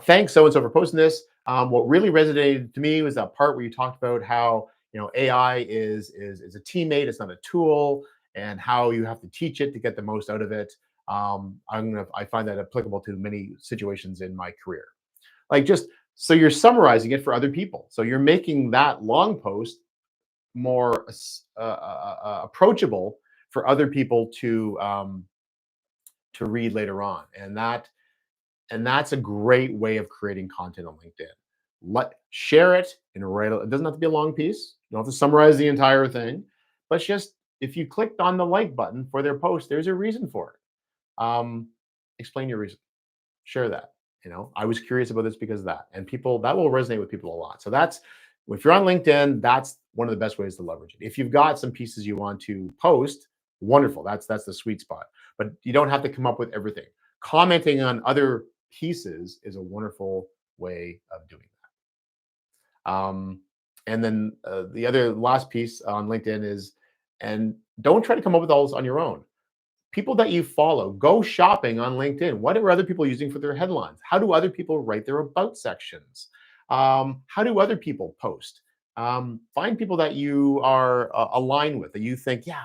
Thanks so and so for posting this. What really resonated to me was that part where you talked about how AI is a teammate, it's not a tool, and how you have to teach it to get the most out of it. I find that applicable to many situations in my career. Like just so you're summarizing it for other people, so you're making that long post more approachable for other people to read later on, and that's a great way of creating content on LinkedIn. Share it and write it. It doesn't have to be a long piece. You don't have to summarize the entire thing, but just if you clicked on the like button for their post, there's a reason for it. Explain your reason. Share that. I was curious about this because of that, and people that will resonate with people a lot. So that's if you're on LinkedIn, that's one of the best ways to leverage it. If you've got some pieces you want to post, wonderful. That's the sweet spot. But you don't have to come up with everything. Commenting on other pieces is a wonderful way of doing that. And then the other last piece on LinkedIn is, and don't try to come up with all this on your own. People that you follow, go shopping on LinkedIn. What are other people using for their headlines? How do other people write their about sections? How do other people post? Find people that you are aligned with, that you think, yeah,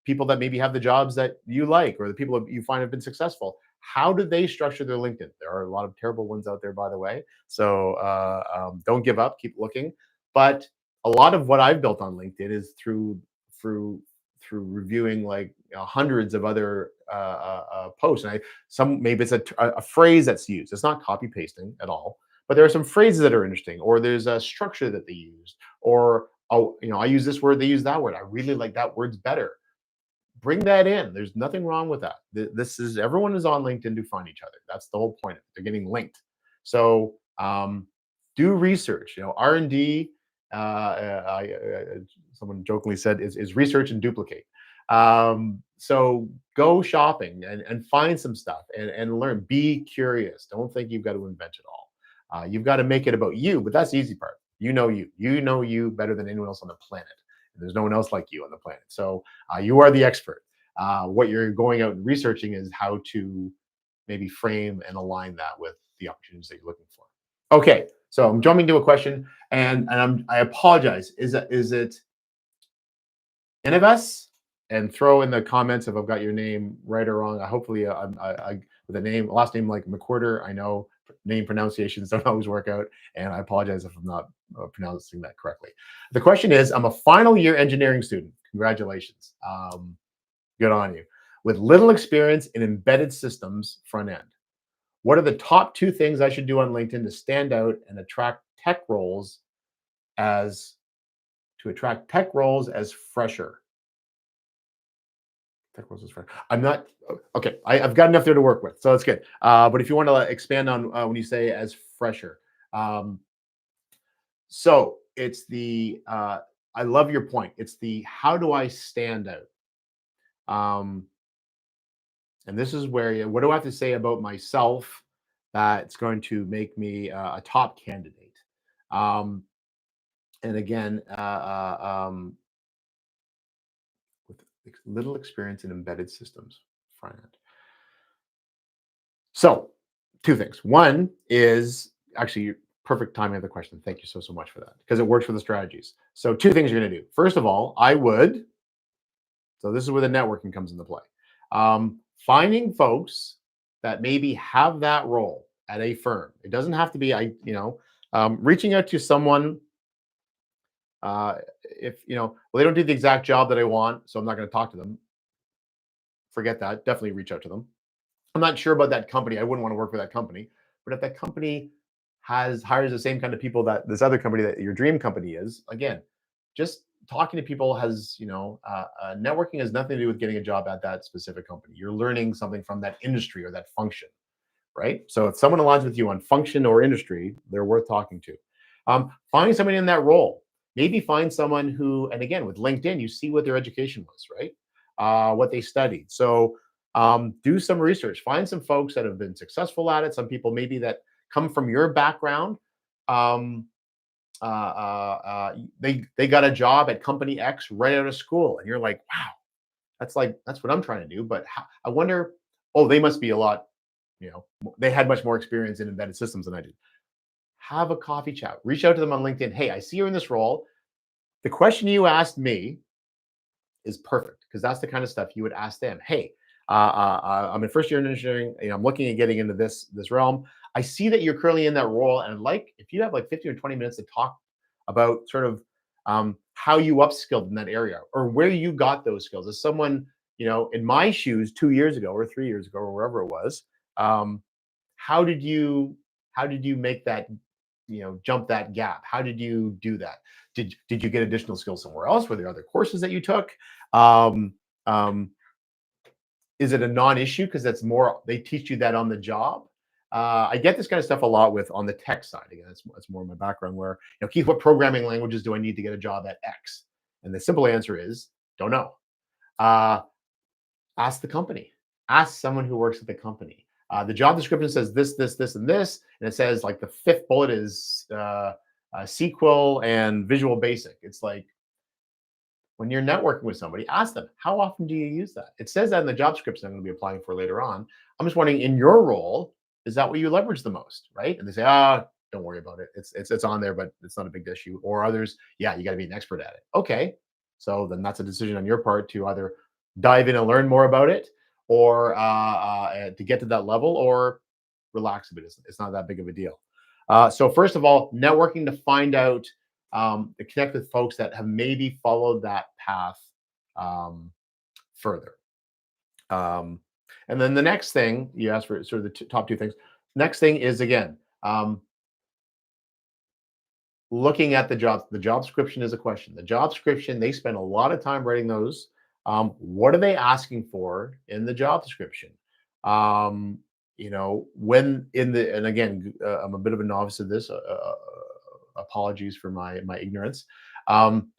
people that maybe have the jobs that you like, or the people that you find have been successful. How do they structure their LinkedIn? There are a lot of terrible ones out there, by the way. So don't give up, keep looking. But a lot of what I've built on LinkedIn is through reviewing like hundreds of other posts. And maybe it's a phrase that's used. It's not copy pasting at all, but there are some phrases that are interesting, or there's a structure that they used, or I use this word, they use that word. I really like that word's better. Bring that in. There's nothing wrong with that. Everyone is on LinkedIn to find each other. That's the whole point of it. They're getting linked. So do research. R&D. Someone jokingly said is research and duplicate. So go shopping and find some stuff and learn. Be curious. Don't think you've got to invent it all. You've got to make it about you, but that's the easy part. You know you better than anyone else on the planet. There's no one else like you on the planet. So you are the expert. What you're going out and researching is how to maybe frame and align that with the opportunities that you're looking for. Okay, so I'm jumping to a question, and I apologize. Is it Innovus? And throw in the comments if I've got your name right or wrong. Hopefully, with a last name like McWhirter, I know name pronunciations don't always work out, and I apologize if I'm not pronouncing that correctly. The question is, I'm a final year engineering student. Congratulations. Good on you. With little experience in embedded systems front end. What are the top two things I should do on LinkedIn to stand out and attract tech roles as fresher? Tech roles as fresher. I'm not okay. I've got enough there to work with, so that's good. But if you want to expand on when you say as fresher, so it's the I love your point. It's the how do I stand out? And this is where what do I have to say about myself that's going to make me a top candidate? Um, and again, with little experience in embedded systems front end. So, two things. One is actually perfect timing of the question. Thank you so much for that because it works for the strategies. So, two things you're going to do. First of all, so this is where the networking comes into play. Finding folks that maybe have that role at a firm. It doesn't have to be, reaching out to someone. If well, they don't do the exact job that I want, so I'm not going to talk to them. Forget that. Definitely reach out to them. I'm not sure about that company. I wouldn't want to work for that company. But if that company hires the same kind of people that this other company that your dream company is, again, just talking to people has, networking has nothing to do with getting a job at that specific company. You're learning something from that industry or that function, right? So if someone aligns with you on function or industry, they're worth talking to. Find somebody in that role. Maybe find someone who, and again, with LinkedIn, you see what their education was, right? What they studied. So do some research. Find some folks that have been successful at it. Some people maybe that come from your background. They got a job at company X right out of school, and you're like, wow, that's what I'm trying to do. But I wonder, oh, they must be a lot, they had much more experience in embedded systems than I did. Have a coffee chat. Reach out to them on LinkedIn. Hey, I see you're in this role. The question you asked me is perfect because that's the kind of stuff you would ask them. Hey, I'm in first year in engineering. I'm looking at getting into this realm. I see that you're currently in that role, and I'd like if you have like 15 or 20 minutes to talk about sort of how you upskilled in that area or where you got those skills. As someone in my shoes 2 years ago or 3 years ago or wherever it was, how did you make that jump that gap? How did you do that? Did you get additional skills somewhere else? Were there other courses that you took? Is it a non-issue because that's more they teach you that on the job? I get this kind of stuff a lot with on the tech side. Again, that's more of my background. Where Keith, what programming languages do I need to get a job at X? And the simple answer is don't know. Ask the company. Ask someone who works at the company. The job description says this, and this, and it says like the fifth bullet is SQL and Visual Basic. It's like when you're networking with somebody, ask them, how often do you use that? It says that in the job description I'm going to be applying for later on. I'm just wondering, in your role, is that what you leverage the most, right? And they say, don't worry about it. It's on there, but it's not a big issue. Or others, yeah, you got to be an expert at it. Okay, so then that's a decision on your part to either dive in and learn more about it, or to get to that level, or relax a bit. It's not that big of a deal. So first of all, networking to find out, to connect with folks that have maybe followed that path further. And then the next thing you asked for, sort of the top two things. Next thing is again, looking at the job. The job description is a question. The job description, they spend a lot of time writing those. What are they asking for in the job description? When and again, I'm a bit of a novice at this. Apologies for my ignorance.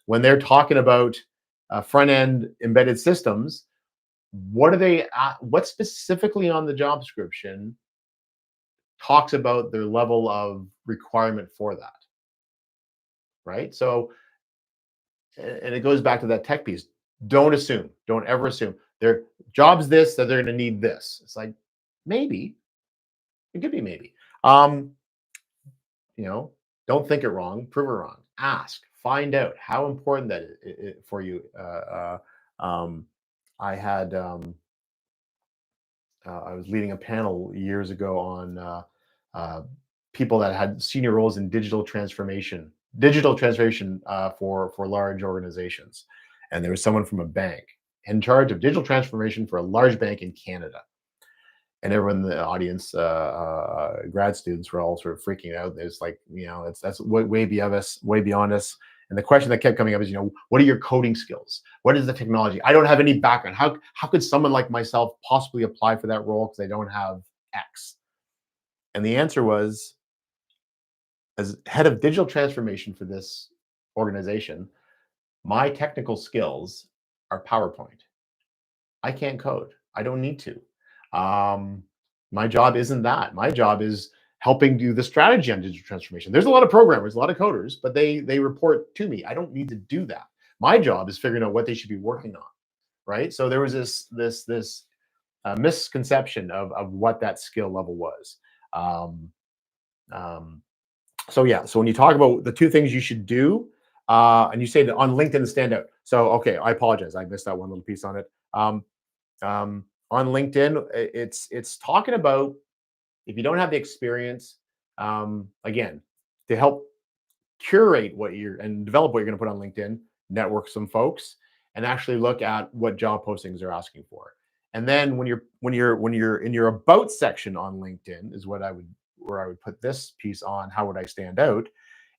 When they're talking about front end embedded systems, what specifically on the job description talks about their level of requirement for that, right? So, and it goes back to that tech piece. Don't ever assume their job's this, that they're going to need this. It's like maybe it could be maybe. Don't think it wrong, prove it wrong. Ask, find out how important that is for you. I was leading a panel years ago on uh, people that had senior roles in digital transformation for large organizations, and there was someone from a bank in charge of digital transformation for a large bank in Canada. And everyone in the audience, grad students, were all sort of freaking out. It's like, that's way beyond us, way beyond us. And the question that kept coming up is, what are your coding skills? What is the technology? I don't have any background. How could someone like myself possibly apply for that role because I don't have X? And the answer was, as head of digital transformation for this organization, my technical skills are PowerPoint. I can't code. I don't need to. Um, my job isn't that. My job is helping do the strategy on digital transformation. There's a lot of programmers, a lot of coders, but they report to me. I don't need to do that. My job is figuring out what they should be working on, right? So there was this misconception of what that skill level was. Um, um, so yeah, so when you talk about the two things you should do, and you say that on LinkedIn to stand out. So okay, I apologize, I missed that one little piece on it. On LinkedIn, it's talking about, if you don't have the experience, again, to help curate what you're and develop what you're going to put on LinkedIn, network some folks, and actually look at what job postings are asking for. And then when you're in your about section on LinkedIn is where I would put this piece on. How would I stand out?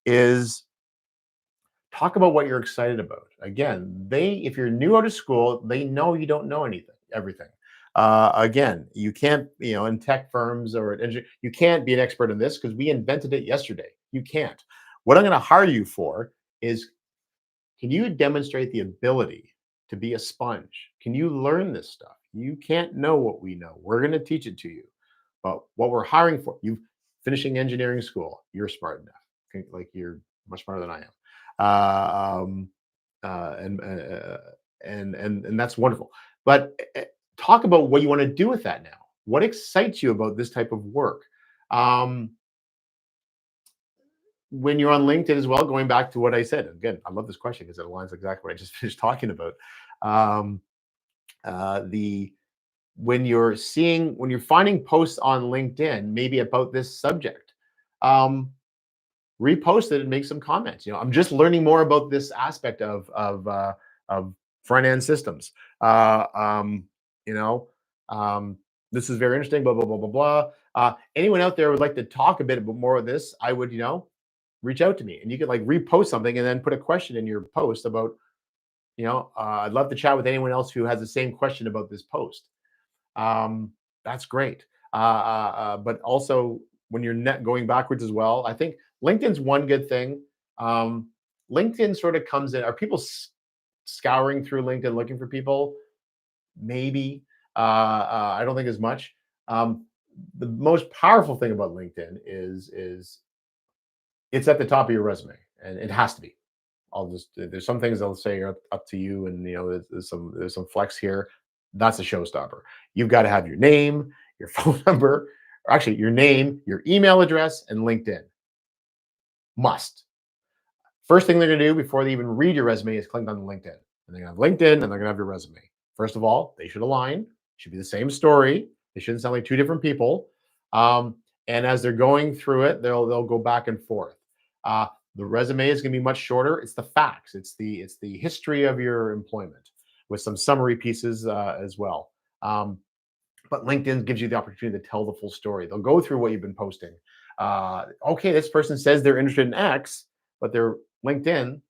Is talk about what you're excited about. Again, if you're new out of school, they know you don't know everything. Again, you can't, in tech firms or you can't be an expert in this because we invented it yesterday. You can't. What I'm going to hire you for is, can you demonstrate the ability to be a sponge? Can you learn this stuff? You can't know what we know. We're going to teach it to you. But what we're hiring for, you finishing engineering school, you're smart enough. Like, you're much smarter than I am. Uh, um, uh, and, uh, and that's wonderful. But talk about what you want to do with that now. What excites you about this type of work? Um, when you're on LinkedIn as well, going back to what I said again, I love this question because it aligns exactly what I just finished talking about. Um, the when you're finding posts on LinkedIn, maybe about this subject, um, repost it and make some comments. I'm just learning more about this aspect of front end systems. You know, this is very interesting. Blah blah blah blah blah. Anyone out there would like to talk a bit about more of this? I would, reach out to me, and you could like repost something and then put a question in your post about, I'd love to chat with anyone else who has the same question about this post. That's great. But also, when you're net going backwards as well, I think LinkedIn's one good thing. Um, LinkedIn sort of comes in. Are people scouring through LinkedIn looking for people? Maybe. I don't think as much. The most powerful thing about LinkedIn is it's at the top of your resume, and it has to be. There's some things they'll say are up to you, and there's some flex here. That's a showstopper. You've got to have your name, your phone number, or actually your name, your email address, and LinkedIn. Must. First thing they're going to do before they even read your resume is click on LinkedIn. And they're going to have LinkedIn, and they're going to have your resume. First of all, they should align. Should be the same story. They shouldn't sound like two different people. And as they're going through it, they'll go back and forth. The resume is going to be much shorter. It's the facts. It's the history of your employment with some summary pieces as well. But LinkedIn gives you the opportunity to tell the full story. They'll go through what you've been posting. Okay, this person says they're interested in X, but their LinkedIn,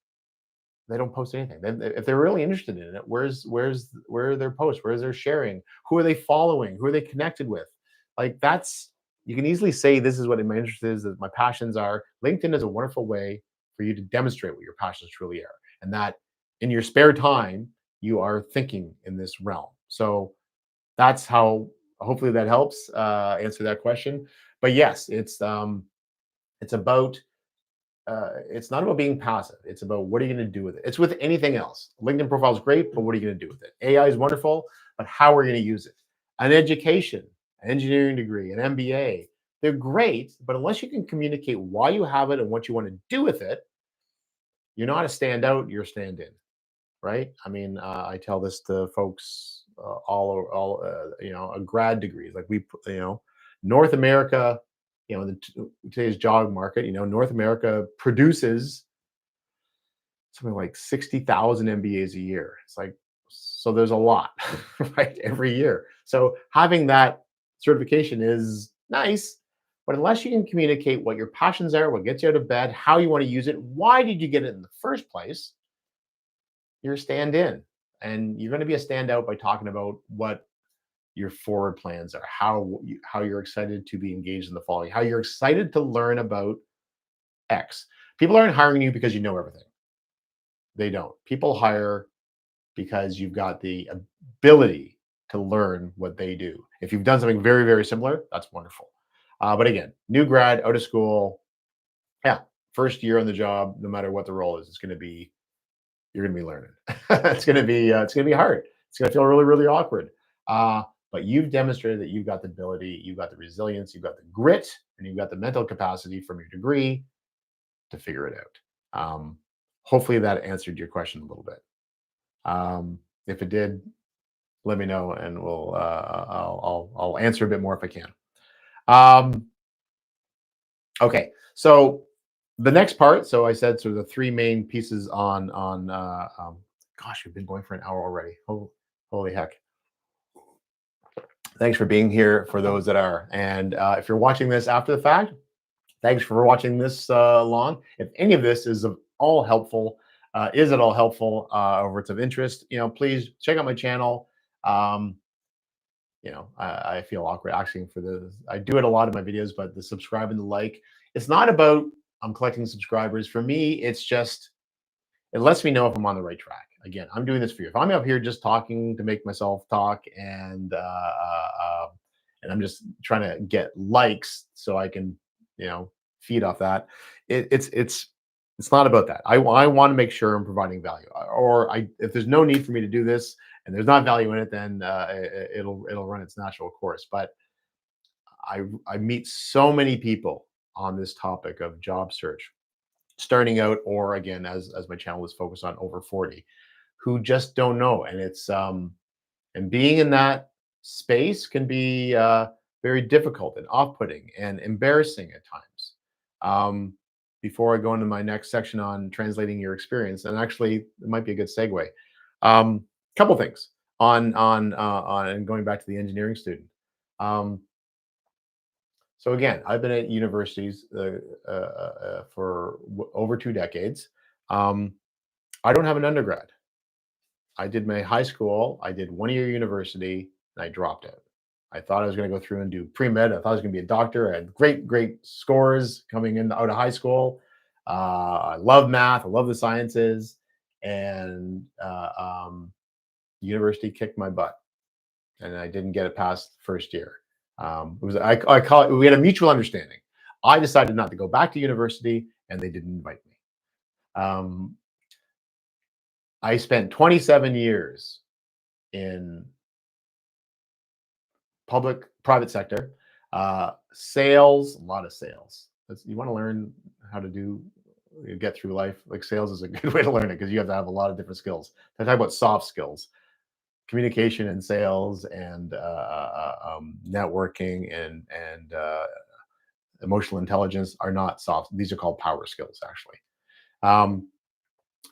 they don't post anything. If they're really interested in it, where are their posts? Where is their sharing? Who are they following? Who are they connected with? Like, you can easily say, this is what my interest is, that my passions are. LinkedIn is a wonderful way for you to demonstrate what your passions truly are, and that in your spare time you are thinking in this realm. So that's how, hopefully that helps answer that question. But yes, it's about it's not about being passive. It's about, what are you going to do with it? It's with anything else. LinkedIn profile is great, but what are you going to do with it? AI is wonderful, but how are you going to use it? An education, an engineering degree, an MBA, they're great, but unless you can communicate why you have it and what you want to do with it, you're not a standout. You're a stand-in, right? I mean, I tell this to folks all grad degrees. Like, North America today's job market, North America produces something like 60,000 MBAs a year. It's like, so there's a lot, right? Every year. So having that certification is nice, but unless you can communicate what your passions are, what gets you out of bed, how you want to use it, why did you get it in the first place, you're a stand in. And you're going to be a standout by talking about what your forward plans are, how you're excited to be engaged in the following, how you're excited to learn about X. People aren't hiring you because you know everything. They don't. People hire because you've got the ability to learn what they do. If you've done something very, very similar, that's wonderful. But again, new grad, out of school, yeah, first year on the job, no matter what the role is, you're going to be learning. It's going to be hard. It's going to feel really, really awkward. But you've demonstrated that you've got the ability, you've got the resilience, you've got the grit, and you've got the mental capacity from your degree to figure it out. Hopefully that answered your question a little bit. If it did, let me know, and I'll answer a bit more if I can. Okay, so the next part. So I said sort of the three main pieces on. Gosh, we've been going for an hour already. Holy heck! Thanks for being here for those that are, and if you're watching this after the fact, thanks for watching this long. If any of this is at all helpful, or it's of interest, please check out my channel. I feel awkward asking for this. I do it a lot of my videos, but the subscribe and the like, it's not about I'm collecting subscribers. For me, it's just it lets me know if I'm on the right track. Again, I'm doing this for you. If I'm up here just talking to make myself talk, and I'm just trying to get likes so I can, feed off that. It's not about that. I want to make sure I'm providing value. If there's no need for me to do this and there's not value in it, then it'll run its natural course. But I meet so many people on this topic of job search, starting out, or again, as my channel is focused on over 40, who just don't know. And and being in that space can be very difficult and off-putting and embarrassing at times. Before I go into my next section on translating your experience, and actually it might be a good segue. Couple things on and going back to the engineering student. So again, I've been at universities for over 2 decades. I don't have an undergrad. I did my high school, I did 1 year university, and I dropped out. I thought I was going to go through and do pre-med. I thought I was going to be a doctor. I had great scores coming in out of high school. I love math. I love the sciences, and university kicked my butt, and I didn't get it past the first year. I call it. We had a mutual understanding. I decided not to go back to university, and they didn't invite me. I spent 27 years in private sector, sales, a lot of sales. You want to learn how to get through life. Like sales is a good way to learn it because you have to have a lot of different skills. I talk about soft skills, communication and sales, and networking and emotional intelligence are not soft. These are called power skills, actually.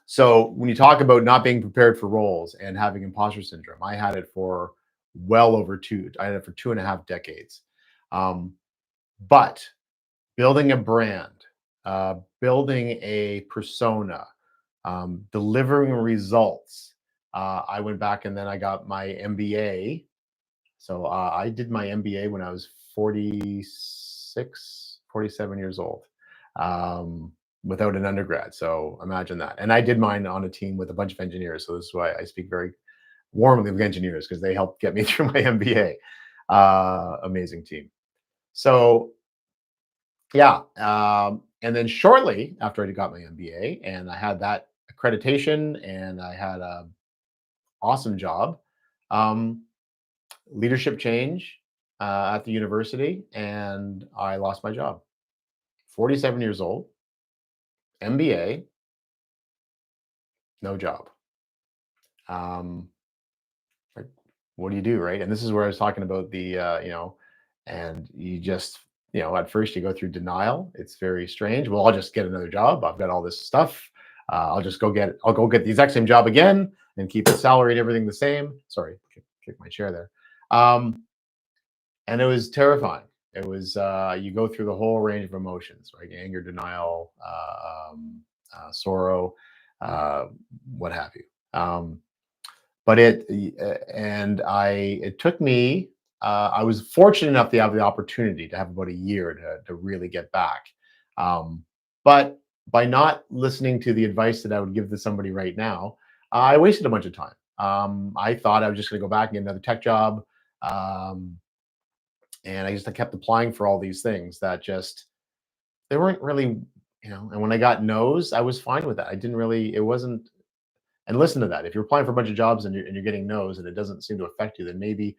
So when you talk about not being prepared for roles and having imposter syndrome, I had it for I had it for 2.5 decades. But building a brand, building a persona, delivering results. I went back and then I got my MBA. So I did my MBA when I was 47 years old. Without an undergrad. So imagine that. And I did mine on a team with a bunch of engineers. So this is why I speak very warmly of engineers, because they helped get me through my MBA. Amazing team. So yeah. And then shortly after I got my MBA and I had that accreditation and I had a awesome job, leadership change at the university, and I lost my job. 47 years old, MBA, no job. Like, what do you do, right? And this is where I was talking about the, and you just at first you go through denial. It's very strange. Well, I'll just get another job. I've got all this stuff. I'll go get the exact same job again and keep the salary and everything the same. Sorry, kick my chair there. And it was terrifying. It was you go through the whole range of emotions, right? Anger, denial, sorrow, uh, what have you. But it took me. I was fortunate enough to have the opportunity to have about a year to really get back. But by not listening to the advice that I would give to somebody right now, I wasted a bunch of time. I thought I was just going to go back and get another tech job. Um, and I just kept applying for all these things that just they weren't really, and when I got no's, I was fine with that. I didn't really, it wasn't, and listen to that. If you're applying for a bunch of jobs and you're getting no's and it doesn't seem to affect you, then maybe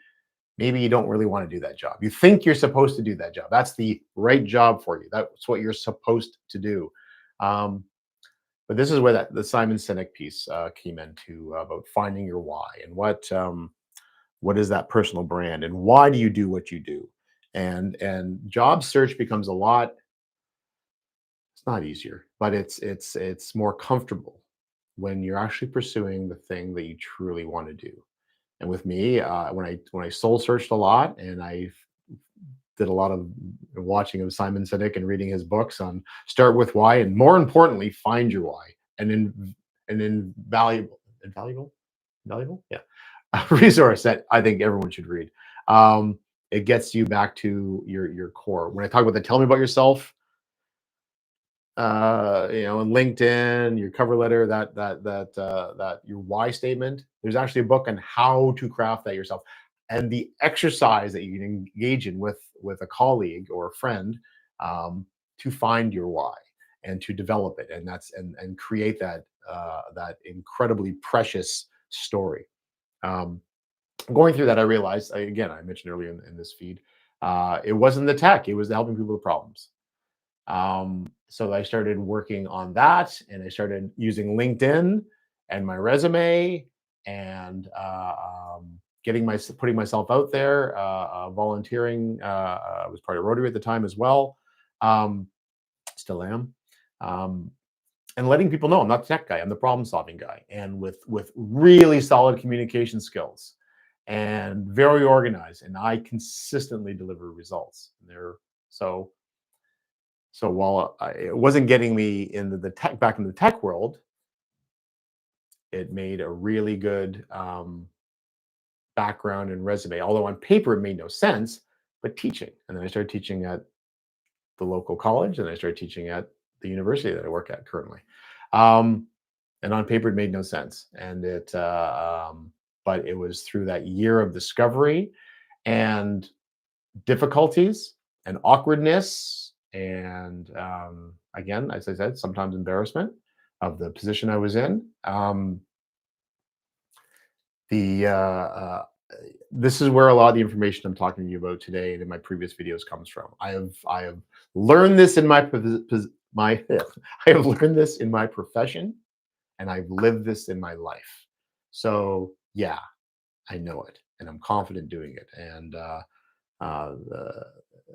you don't really want to do that job. You think you're supposed to do that job. That's the right job for you. That's what you're supposed to do. Um, but this is where the Simon Sinek piece came into about finding your why and what is that personal brand and why do you do what you do, and job search becomes a lot. It's not easier, but it's more comfortable when you're actually pursuing the thing that you truly want to do. And with me, when I soul searched a lot and I did a lot of watching of Simon Sinek and reading his books on start with why, and more importantly, find your why, and an invaluable, yeah, a resource that I think everyone should read. It gets you back to your core. When I talk about the tell me about yourself, in LinkedIn, your cover letter, that your why statement. There's actually a book on how to craft that yourself, and the exercise that you can engage in with a colleague or a friend, to find your why and to develop it, and create that incredibly precious story. Um, Going through that, I realized, again, I mentioned earlier in this feed, it wasn't the tech; it was the helping people with problems. So I started working on that, and I started using LinkedIn and my resume, and putting myself out there, volunteering. I was part of Rotary at the time as well, um, still am, um, and letting people know I'm not the tech guy, I'm the problem solving guy, and with really solid communication skills, and very organized, and I consistently deliver results. And they're so so while it wasn't getting me into the tech back in the tech world, it made a really good background and resume. Although on paper it made no sense, but teaching. And then I started teaching at the local college, and I started teaching at the university that I work at currently. Um, and on paper it made no sense. But it was through that year of discovery and difficulties and awkwardness, and again, as I said, sometimes embarrassment of the position I was in. The This is where a lot of the information I'm talking to you about today and in my previous videos comes from. I have learned this in my I have learned this in my profession, and I've lived this in my life. So yeah, I know it, and I'm confident doing it. And uh, the,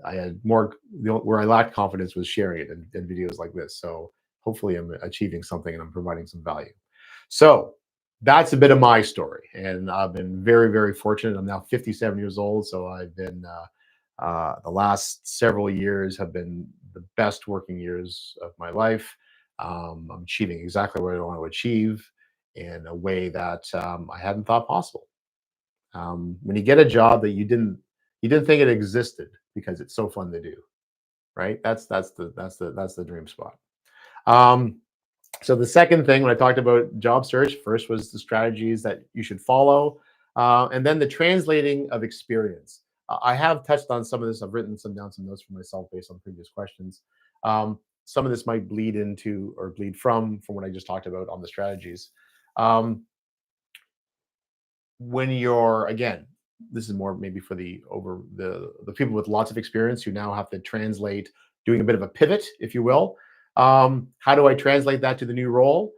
I had where I lacked confidence was sharing it in videos like this. So hopefully, I'm achieving something and I'm providing some value. So that's a bit of my story, and I've been very, very fortunate. I'm now 57 years old, so I've been the last several years have been the best working years of my life. I'm achieving exactly what I want to achieve in a way that I hadn't thought possible. When you get a job that you didn't think it existed because it's so fun to do, right? That's the dream spot. Um, so the second thing when I talked about job search, first was the strategies that you should follow, and then the translating of experience. I have touched on some of this. I've written some notes for myself based on previous questions. Some of this might bleed into or bleed from what I just talked about on the strategies. Um, when you're again, this is more maybe for the people with lots of experience who now have to translate, doing a bit of a pivot, if you will. How do I translate that to the new role?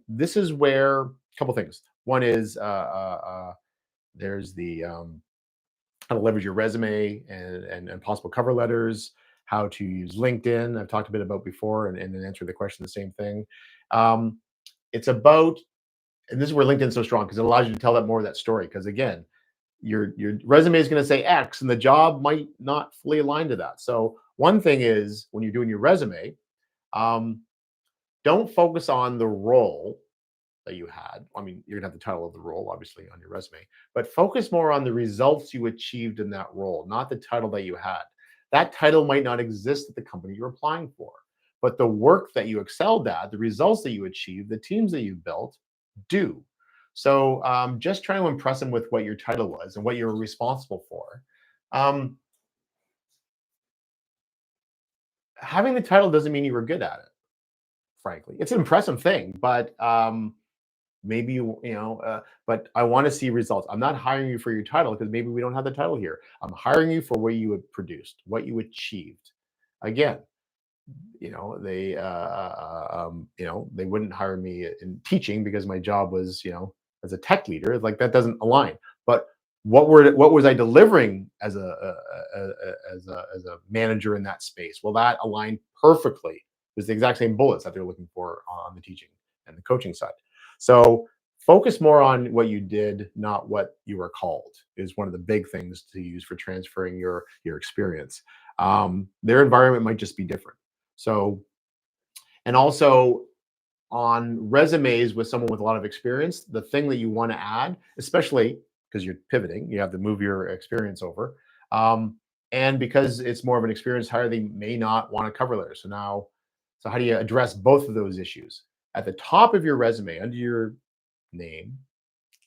This is where a couple things. One is there's how to leverage your resume and possible cover letters, how to use LinkedIn. I've talked a bit about before, and then answer the question the same thing. Um, it's about, and this is where LinkedIn's so strong because it allows you to tell that more of that story. Because again, your resume is going to say X, and the job might not fully align to that. So one thing is when you're doing your resume, um, don't focus on the role that you had. I mean, you're gonna have the title of the role, obviously, on your resume, but focus more on the results you achieved in that role, not the title that you had. That title might not exist at the company you're applying for, but the work that you excelled at, the results that you achieved, the teams that you built do. So just try to impress them with what your title was and what you were responsible for. Um, Having the title doesn't mean you were good at it, frankly. It's an impressive thing, but maybe but I want to see results. I'm not hiring you for your title because maybe we don't have the title here. I'm hiring you for what you had produced, what you achieved. Again, they wouldn't hire me in teaching because my job was, as a tech leader. Like that doesn't align. But what was I delivering as a manager in that space? Well, that aligned perfectly. It's the exact same bullets that they're looking for on the teaching and the coaching side. So focus more on what you did, not what you were called, is one of the big things to use for transferring your experience. Their environment might just be different. So, and also on resumes with someone with a lot of experience, the thing that you want to add, especially because you're pivoting, you have to move your experience over. Um, and because it's more of an experienced hire, they may not want a cover letter. So how do you address both of those issues? At the top of your resume, under your name,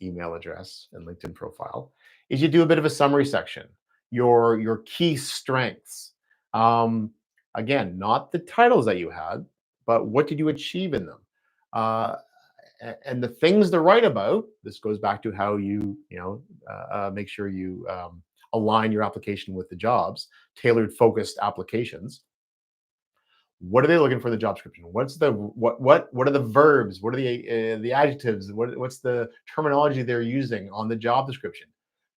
email address, and LinkedIn profile, is you do a bit of a summary section, your key strengths. Um, Again, not the titles that you had, but what did you achieve in them? Uh, and the things to write about. This goes back to how make sure you align your application with the jobs, tailored, focused applications. What are they looking for in the job description? What are the verbs? What are the adjectives? What's the terminology they're using on the job description?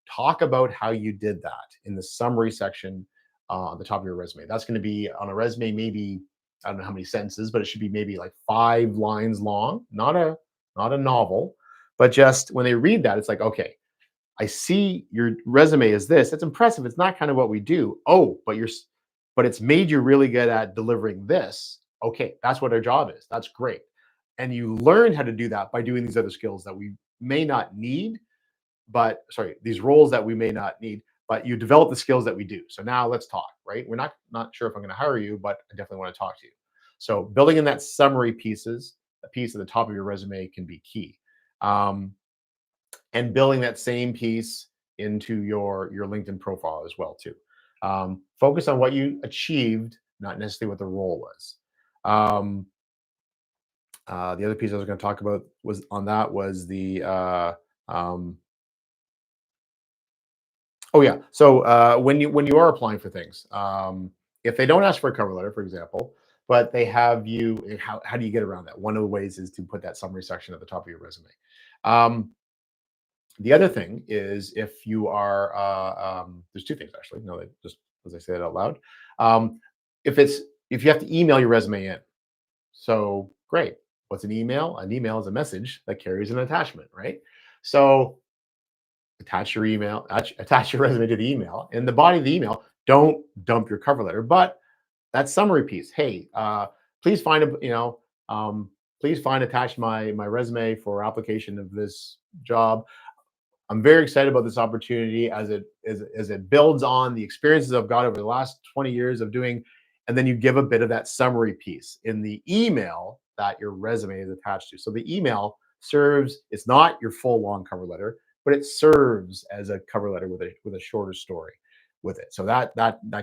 Talk about how you did that in the summary section on the top of your resume. That's going to be on a resume, maybe I don't know how many sentences, but it should be maybe like 5 lines long, not a novel, but just when they read that, it's like, okay, I see your resume is this. That's impressive. It's not kind of what we do. Oh, but it's made you really good at delivering this. Okay, that's what our job is. That's great. And you learn how to do that by doing these other skills that we may not need, but sorry, these roles that we may not need, but you develop the skills that we do. So now let's talk, right? We're not sure if I'm going to hire you, but I definitely want to talk to you. So building in that summary pieces, a piece at the top of your resume can be key. Um, and building that same piece into your LinkedIn profile as well too. Focus on what you achieved, not necessarily what the role was. Um, the other piece I was going to talk about was the oh yeah. So when you are applying for things, if they don't ask for a cover letter, for example, but they have you, how do you get around that? One of the ways is to put that summary section at the top of your resume. Um, The other thing is if you are, there's two things actually. No, just as I say it out loud. Um, if it's if you have to email your resume in, so great. What's an email? An email is a message that carries an attachment, right? So attach your email, attach your resume to the email. In the body of the email, don't dump your cover letter, but that summary piece. Hey, please find please find attached my resume for application of this job. I'm very excited about this opportunity as it builds on the experiences I've got over the last 20 years of doing, and then you give a bit of that summary piece in the email that your resume is attached to. So the email serves, it's not your full long cover letter, but it serves as a cover letter with a shorter story with it. So that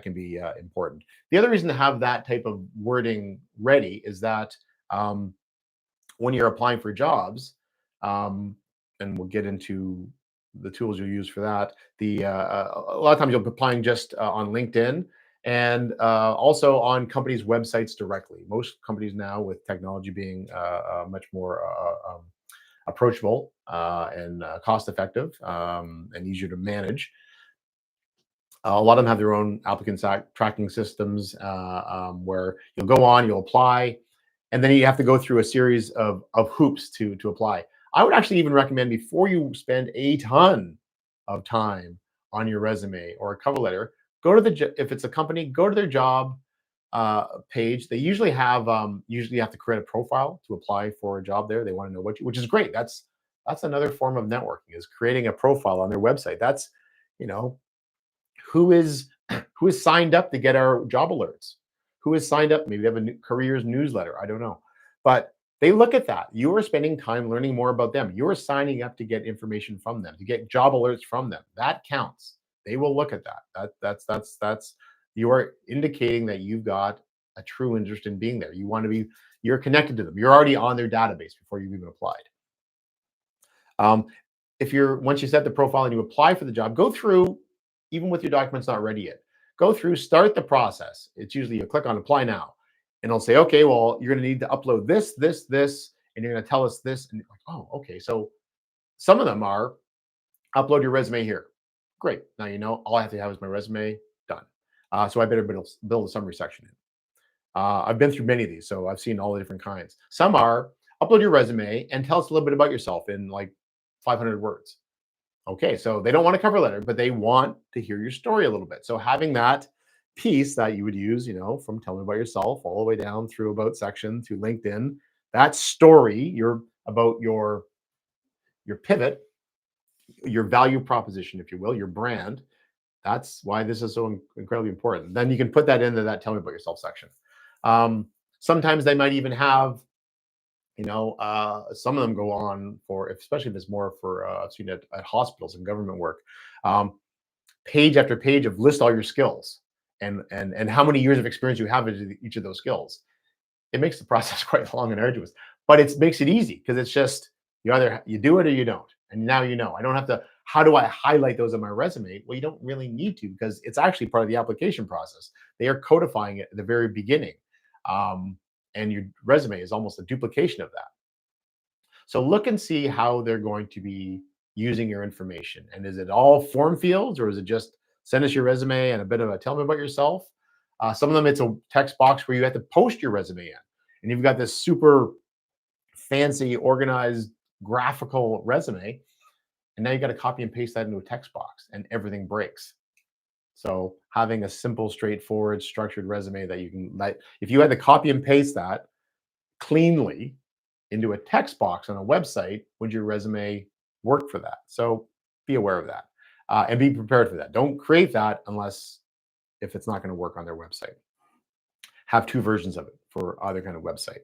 can be important. The other reason to have that type of wording ready is that um, when you're applying for jobs, um, and we'll get into the tools you'll use for that. A lot of times you'll be applying just on LinkedIn and also on companies' websites directly. Most companies now, with technology being much more approachable and cost effective and easier to manage, A lot of them have their own applicant tracking systems where you'll go on, you'll apply, and then you have to go through a series of hoops to apply. I would actually even recommend before you spend a ton of time on your resume or a cover letter, go to if it's a company, go to their job page. They usually you have to create a profile to apply for a job there. They want to know what which is great. That's another form of networking is creating a profile on their website. That's you know who is who is signed up to get our job alerts, who is signed up, maybe they have a new careers newsletter, I don't know, but they look at that. You are spending time learning more about them. You are signing up to get information from them, to get job alerts from them. That counts. They will look at that. You are indicating that you've got a true interest in being there. You're connected to them. You're already on their database before you've even applied. um, if you're once you set the profile and you apply for the job, go through, even with your documents not ready yet, go through, start the process. It's usually you click on apply now, and it'll say, okay, well, you're going to need to upload this, and you're going to tell us this. And like, oh, okay. So some of them are upload your resume here. Great. Now you know all I have to have is my resume done. So I better build a summary section in. I've been through many of these, so I've seen all the different kinds. Some are upload your resume and tell us a little bit about yourself in like 500 words. Okay, so they don't want a cover letter, but they want to hear your story a little bit. So having that piece that you would use, from tell me about yourself all the way down through about section to LinkedIn, that story, your pivot, your value proposition, if you will, your brand. That's why this is so incredibly important. Then you can put that into that tell me about yourself section. Sometimes they might even have some of them go on for, especially if it's more for, I've seen it at hospitals and government work, um, page after page of list all your skills and how many years of experience you have in each of those skills. It makes the process quite long and arduous, but it makes it easy because it's just you do it or you don't, and now I don't have to. How do I highlight those on my resume? Well, you don't really need to because it's actually part of the application process. They are codifying it at the very beginning, and your resume is almost a duplication of that. So look and see how they're going to be using your information. And is it all form fields or is it just send us your resume and a bit of a tell me about yourself? Some of them, it's a text box where you have to post your resume in. And you've got this super fancy, organized, graphical resume. And now you got to copy and paste that into a text box and everything breaks. So having a simple, straightforward, structured resume that you can if you had to copy and paste that cleanly into a text box on a website, would your resume work for that? So be aware of that and be prepared for that. Don't create that unless if it's not going to work on their website. Have two versions of it for either kind of website.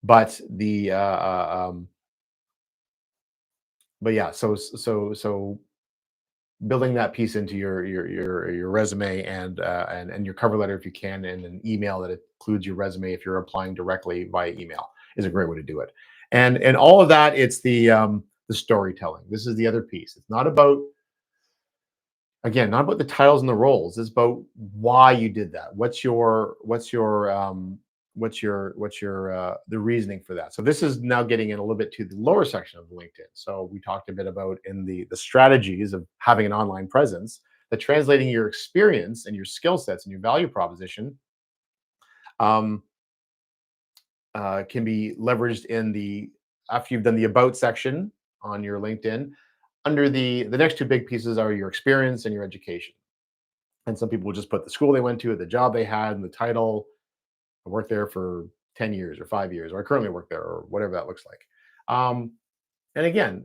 But the but yeah, so building that piece into your resume and your cover letter if you can, and an email that includes your resume if you're applying directly via email is a great way to do it. And all of that, it's the storytelling. This is the other piece. It's not about, again, not about the titles and the roles. It's about why you did that. What's your the reasoning for that. So this is now getting in a little bit to the lower section of LinkedIn. So we talked a bit about in the strategies of having an online presence, that translating your experience and your skill sets and your value proposition um, can be leveraged in the after you've done the about section on your LinkedIn. Under the next two big pieces are your experience and your education. And some people will just put the school they went to, the job they had, and the title. I worked there for 10 years or 5 years, or I currently work there, or whatever that looks like. And again,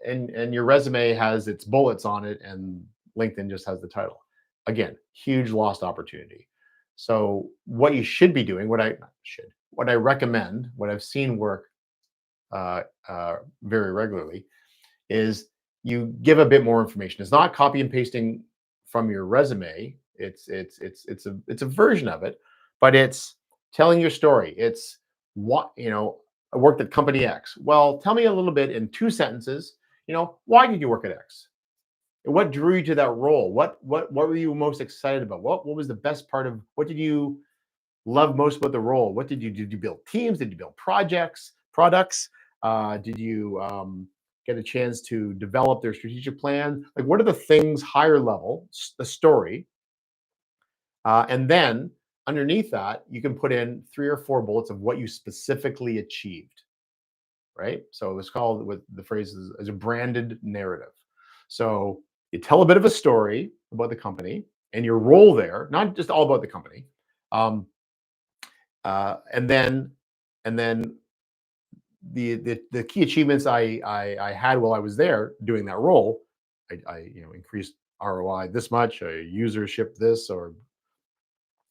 and your resume has its bullets on it, and LinkedIn just has the title. Again, huge lost opportunity. So what you should be doing, what I recommend, what I've seen work very regularly, is you give a bit more information. It's not copy and pasting from your resume. It's a version of it, but it's telling your story. It's what I worked at company X. Well, tell me a little bit in 2 sentences. Why did you work at X? What drew you to that role? What were you most excited about? What was the best part of? What did you love most about the role? What did you build teams? Did you build products? Did you get a chance to develop their strategic plan. Like, what are the things higher level, the story, and then underneath that, you can put in 3 or 4 bullets of what you specifically achieved, right? So it's called, with the phrase is a branded narrative. So you tell a bit of a story about the company and your role there, not just all about the company, um, and then the key achievements I had while I was there doing that role. I increased ROI this much, usership this, or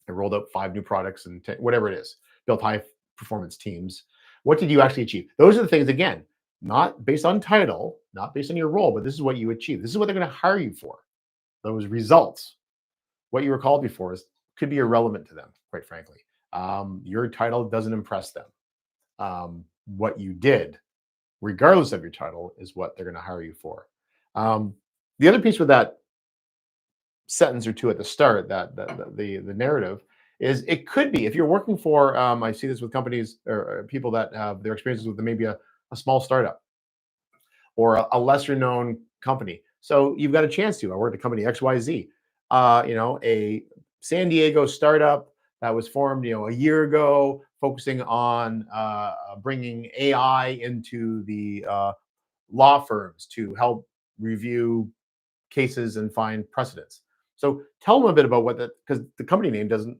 I rolled out 5 new products and whatever it is, built high performance teams. What did you actually achieve? Those are the things, again, not based on title, not based on your role, but this is what you achieve. This is what they're going to hire you for. Those results. What you were called before could be irrelevant to them, quite frankly. Your title doesn't impress them. What you did, regardless of your title, is what they're going to hire you for. The other piece with that sentence or two at the start, that the narrative, is it could be, if you're working for, I see this with companies or people that have their experiences with maybe a small startup or a lesser known company. So you've got a chance to. I worked at company XYZ, a San Diego startup that was formed, a year ago, focusing on bringing AI into the law firms to help review cases and find precedents. So tell them a bit about what that, because the company name doesn't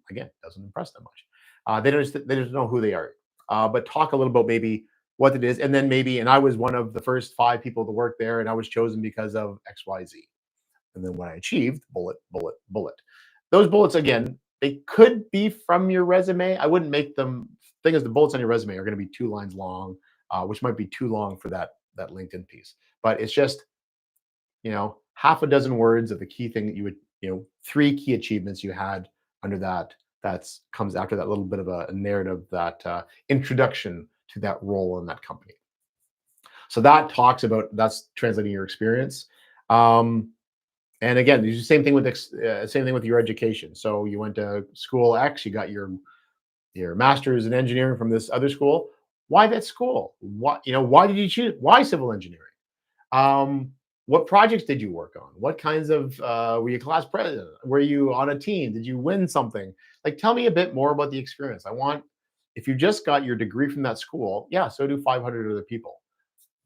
impress them much. They just know who they are. But talk a little about maybe what it is, and then and I was one of the first 5 people to work there, and I was chosen because of XYZ. And then what I achieved, bullet, bullet, bullet. Those bullets, again, they could be from your resume. I wouldn't make them. Thing is, the bullets on your resume are going to be 2 lines long, which might be too long for that LinkedIn piece. But it's just, half a dozen words of the key thing that you would, 3 key achievements you had under that. That's comes after that little bit of a narrative, that introduction to that role in that company. So that's translating your experience. And again, it's the same thing with your education. So you went to school X, you got your master's in engineering from this other school. Why that school? Why did you choose? Why civil engineering? What projects did you work on? What kinds of were you class president? Were you on a team? Did you win something? Like, tell me a bit more about the experience. If you just got your degree from that school, yeah, so do 500 other people.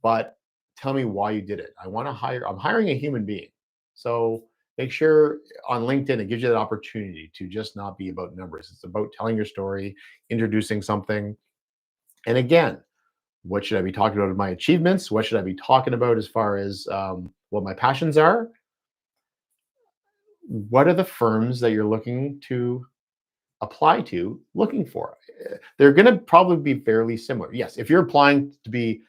But tell me why you did it. I'm hiring a human being. So make sure on LinkedIn, it gives you that opportunity to just not be about numbers. It's about telling your story, introducing something. And again, what should I be talking about in my achievements? What should I be talking about as far as what my passions are? What are the firms that you're looking to apply to looking for? They're going to probably be fairly similar. Yes, if you're applying to be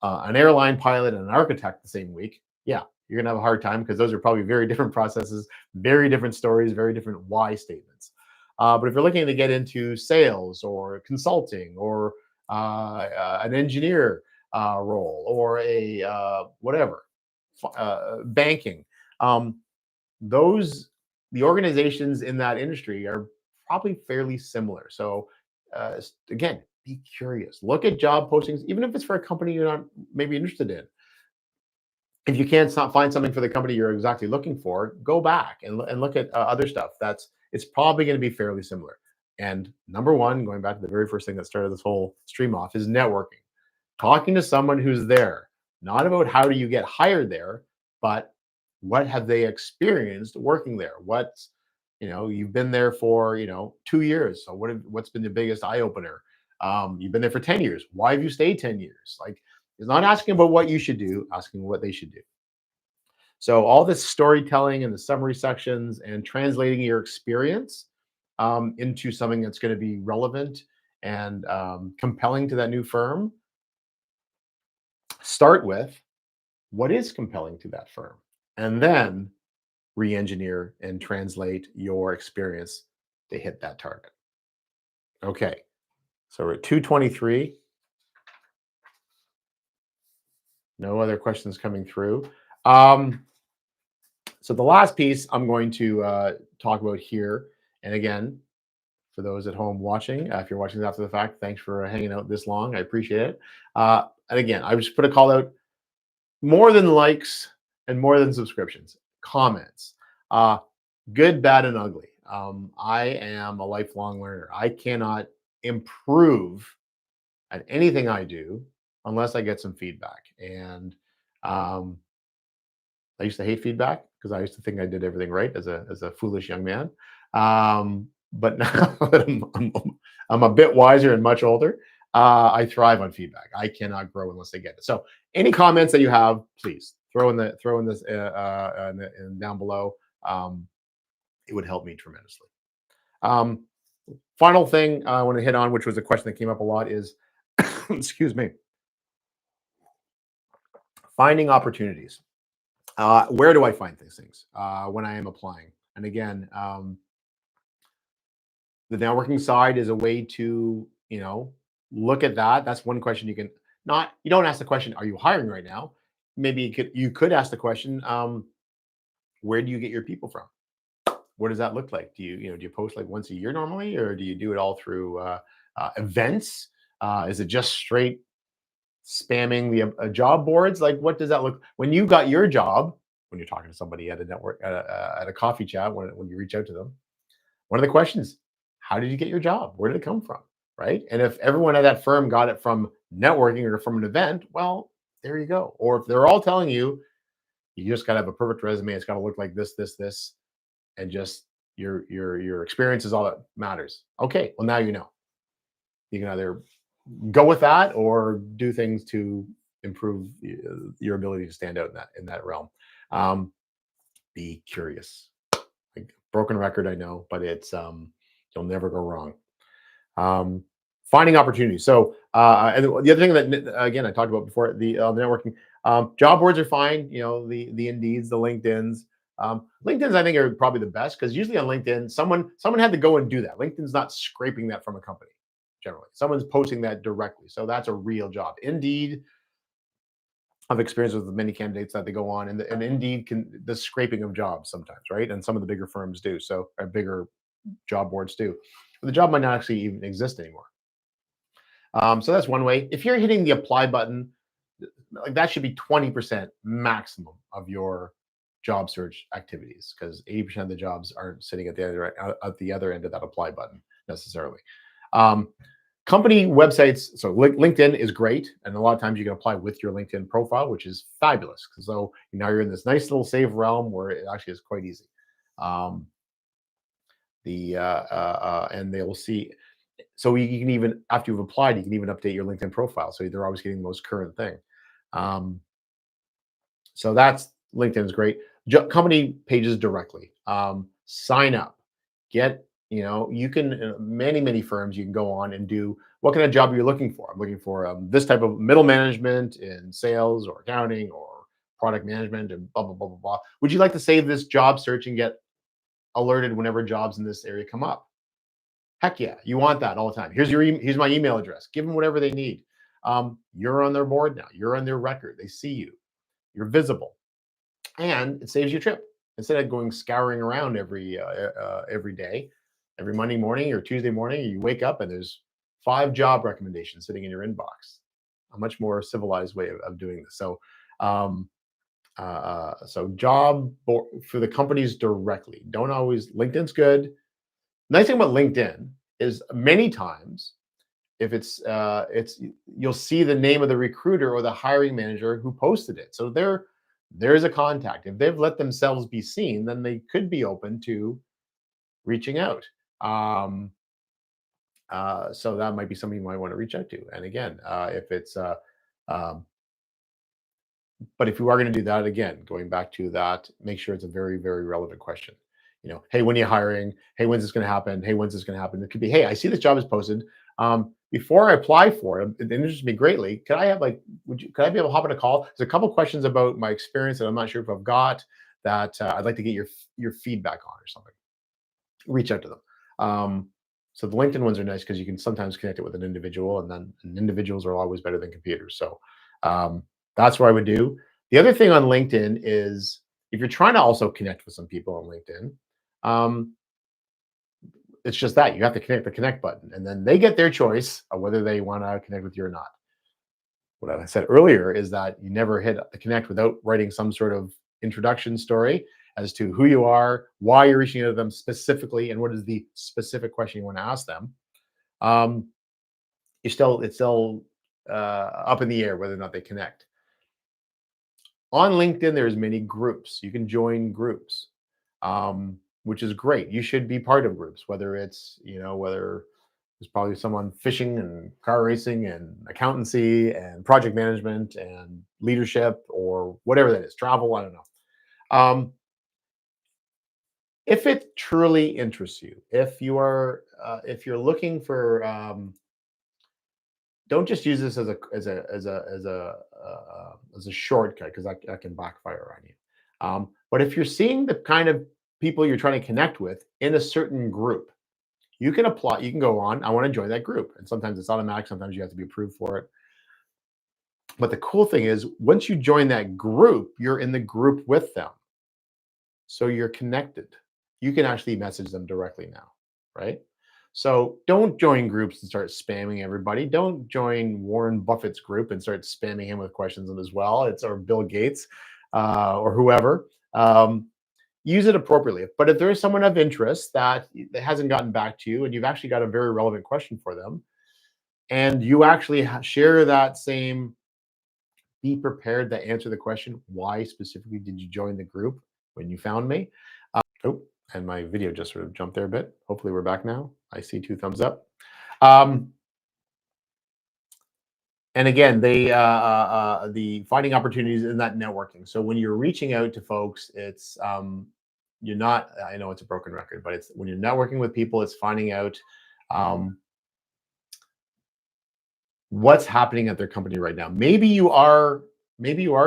an airline pilot and an architect the same week, yeah, you're going to have a hard time, because those are probably very different processes, very different stories, very different why statements. But if you're looking to get into sales or consulting or an engineer role or a whatever, banking, the organizations in that industry are probably fairly similar. So again, be curious. Look at job postings, even if it's for a company you're not maybe interested in. If you can't find something for the company you're exactly looking for, go back and look at other stuff. It's probably going to be fairly similar. And number one, going back to the very first thing that started this whole stream off, is networking. Talking to someone who's there, not about how do you get hired there, but what have they experienced working there? You've been there for 2 years. So what's been the biggest eye opener? You've been there for 10 years. Why have you stayed 10 years? Like, it's not asking about what you should do, asking what they should do. So all this storytelling in the summary sections and translating your experience into something that's going to be relevant and compelling to that new firm. Start with what is compelling to that firm, and then re-engineer and translate your experience to hit that target. Okay, so we're at 2:23. No other questions coming through. So the last piece I'm going to talk about here, and again, for those at home watching, if you're watching this after the fact, thanks for hanging out this long. I appreciate it. And again, I just put a call out. more than likes and more than subscriptions, comments, uh, good, bad, and ugly. I am a lifelong learner. I cannot improve at anything I do unless I get some feedback. And um, I used to hate feedback because I used to think I did everything right as a foolish young man. But now that I'm a bit wiser and much older, I thrive on feedback. I cannot grow unless I get it. So any comments that you have, please throw in this down below. Um, it would help me tremendously. Um, Final thing I want to hit on, which was a question that came up a lot, is excuse me, finding opportunities. Where do I find these things when I am applying? And again, the networking side is a way to, look at that. That's one question you can not. You don't ask the question, "Are you hiring right now?" Maybe you could ask the question, "Where do you get your people from? What does that look like? Do you post like once a year normally, or do you do it all through events? Is it just straight spamming the job boards? Like, what does that look when you got your job? When you're talking to somebody at a network at a coffee chat, when you reach out to them, one of the questions: How did you get your job? Where did it come from? Right? And if everyone at that firm got it from networking or from an event, well, there you go. Or if they're all telling you you just got to have a perfect resume, it's got to look like this, and just your experience is all that matters. Okay, well now you know. You can either go with that or do things to improve your ability to stand out in that realm. Um, be curious. Like, broken record, I know, but it's you'll never go wrong. Um, Finding opportunities. So, and the other thing that again I talked about before, the networking. Job boards are fine. The Indeeds, the LinkedIn's. LinkedIn's I think are probably the best because usually on LinkedIn, someone had to go and do that. LinkedIn's not scraping that from a company generally. Someone's posting that directly, so that's a real job. Indeed, I've experienced with many candidates that they go on, and Indeed can the scraping of jobs sometimes, right? And some of the bigger firms do, so bigger job boards do. But the job might not actually even exist anymore. So that's one way. If you're hitting the apply button, like that should be 20% maximum of your job search activities because 80% of the jobs aren't sitting at the other end of that apply button necessarily. Um, Company websites, so LinkedIn is great, and a lot of times you can apply with your LinkedIn profile, which is fabulous. So now you're in this nice little safe realm where it actually is quite easy. Um, and they will see. So you can even after you've applied, you can even update your LinkedIn profile, so they're always getting the most current thing. Um, so that's LinkedIn is great. Company pages directly. Sign up. Get you can many firms you can go on and do what kind of job you're looking for. I'm looking for this type of middle management in sales or accounting or product management and blah blah blah blah blah. Would you like to save this job search and get alerted whenever jobs in this area come up? Heck yeah, you want that all the time. Here's my email address. Give them whatever they need. You're on their board now. You're on their record. They see you. You're visible, and it saves you a trip instead of going scouring around every day, every Monday morning or Tuesday morning. You wake up and there's 5 job recommendations sitting in your inbox. A much more civilized way of doing this. So job for the companies directly. Don't always. LinkedIn's good. Nice thing about LinkedIn is many times if it's you'll see the name of the recruiter or the hiring manager who posted it. So there's a contact. If they've let themselves be seen, then they could be open to reaching out. Um, so that might be something you might want to reach out to. And again, if it's um, but if you are going to do that, again, going back to that, make sure it's a very, very relevant question. Hey, when are you hiring? Hey, when's this going to happen? Hey, when's this going to happen? It could be, hey, I see this job is posted. Before I apply for it, it interests me greatly. Could I have could I be able to hop on a call? There's a couple questions about my experience that I'm not sure if I've got that I'd like to get your feedback on or something. Reach out to them. So the LinkedIn ones are nice because you can sometimes connect it with an individual, and individuals are always better than computers. So that's what I would do. The other thing on LinkedIn is if you're trying to also connect with some people on LinkedIn, um, it's just that you have to connect the connect button, and then they get their choice of whether they want to connect with you or not. what I said earlier is that you never hit the connect without writing some sort of introduction story as to who you are, why you're reaching out to them specifically, and what is the specific question you want to ask them. Um, it's still up in the air whether or not they connect. On LinkedIn, there's many groups. You can join groups, which is great. You should be part of groups, whether it's, whether there's probably someone fishing and car racing and accountancy and project management and leadership or whatever that is, travel, I don't know. If it truly interests you, if you're looking for, don't just use this as a shortcut, because that can backfire on you. But if you're seeing the kind of people you're trying to connect with in a certain group, you can apply. You can go on, I want to join that group, and sometimes it's automatic. Sometimes you have to be approved for it. But the cool thing is, once you join that group, you're in the group with them, so you're connected. You can actually message them directly now, right? So don't join groups and start spamming everybody. Don't join Warren Buffett's group and start spamming him with questions as well. Or Bill Gates or whoever. Use it appropriately. But if there is someone of interest that hasn't gotten back to you and you've actually got a very relevant question for them, and you actually share that same, be prepared to answer the question, why specifically did you join the group when you found me? Oh, and my video just sort of jumped there a bit. Hopefully we're back now. I see 2 thumbs up. And again, the finding opportunities in that networking. So when you're reaching out to folks, it's you're not. I know it's a broken record, but it's when you're networking with people, it's finding out what's happening at their company right now. Maybe you are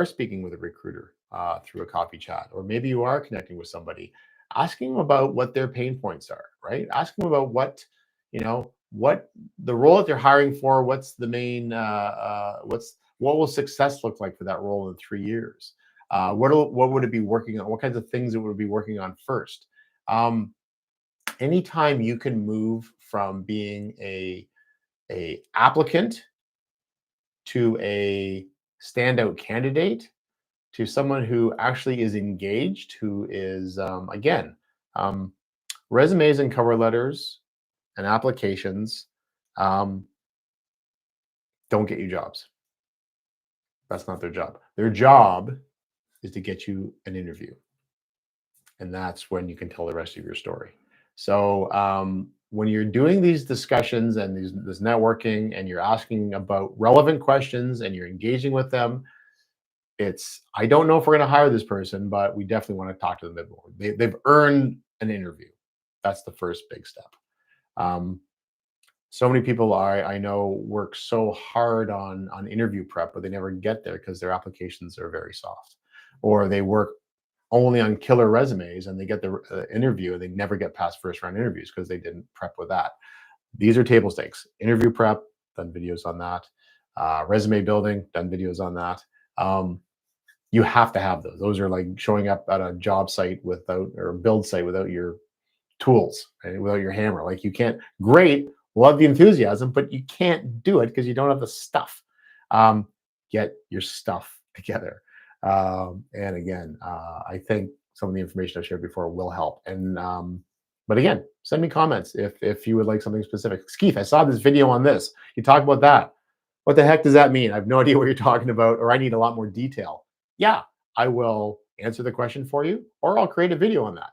speaking with a recruiter through a coffee chat, or maybe you are connecting with somebody, asking them about what their pain points are, right? Ask them about what the role that they're hiring for, what's the main, what will success look like for that role in 3 years? What would it be working on? What kinds of things it would be working on first? Anytime you can move from being a applicant to a standout candidate to someone who actually is engaged, who is, resumes and cover letters and applications don't get you jobs. That's not their job. Their job is to get you an interview. And that's when you can tell the rest of your story. So when you're doing these discussions and this networking, and you're asking about relevant questions and you're engaging with them, I don't know if we're going to hire this person, but we definitely want to talk to them a bit more. They've earned an interview. That's the first big step. So many people I know work so hard on interview prep, but they never get there because their applications are very soft, or they work only on killer resumes and they get the interview and they never get past first round interviews because they didn't prep with that. These are table stakes. Interview prep, done videos on that. Resume building, done videos on that. You have to have those. Those are like showing up at a job site or a build site without your tools, right? Without your hammer. Like, you can't, great, love the enthusiasm, but you can't do it because you don't have the stuff. Get your stuff together. And again, I think some of the information I've shared before will help. And but again, send me comments if you would like something specific. Keith, I saw this video on this. You talk about that. What the heck does that mean? I have no idea what you're talking about, or I need a lot more detail. Yeah, I will answer the question for you, or I'll create a video on that.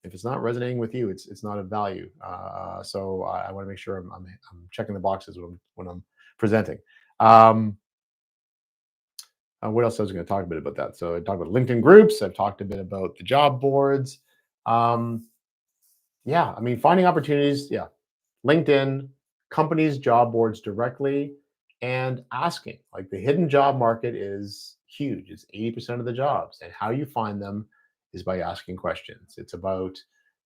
If it's not resonating with you, it's not of value. So I want to make sure I'm checking the boxes when I'm presenting. What else I was going to talk a bit about that? So I talked about LinkedIn groups. I've talked a bit about the job boards. Yeah, I mean, finding opportunities. Yeah, LinkedIn, companies, job boards directly, and asking. Like, the hidden job market is huge. It's 80% of the jobs, and how you find them is by asking questions. It's about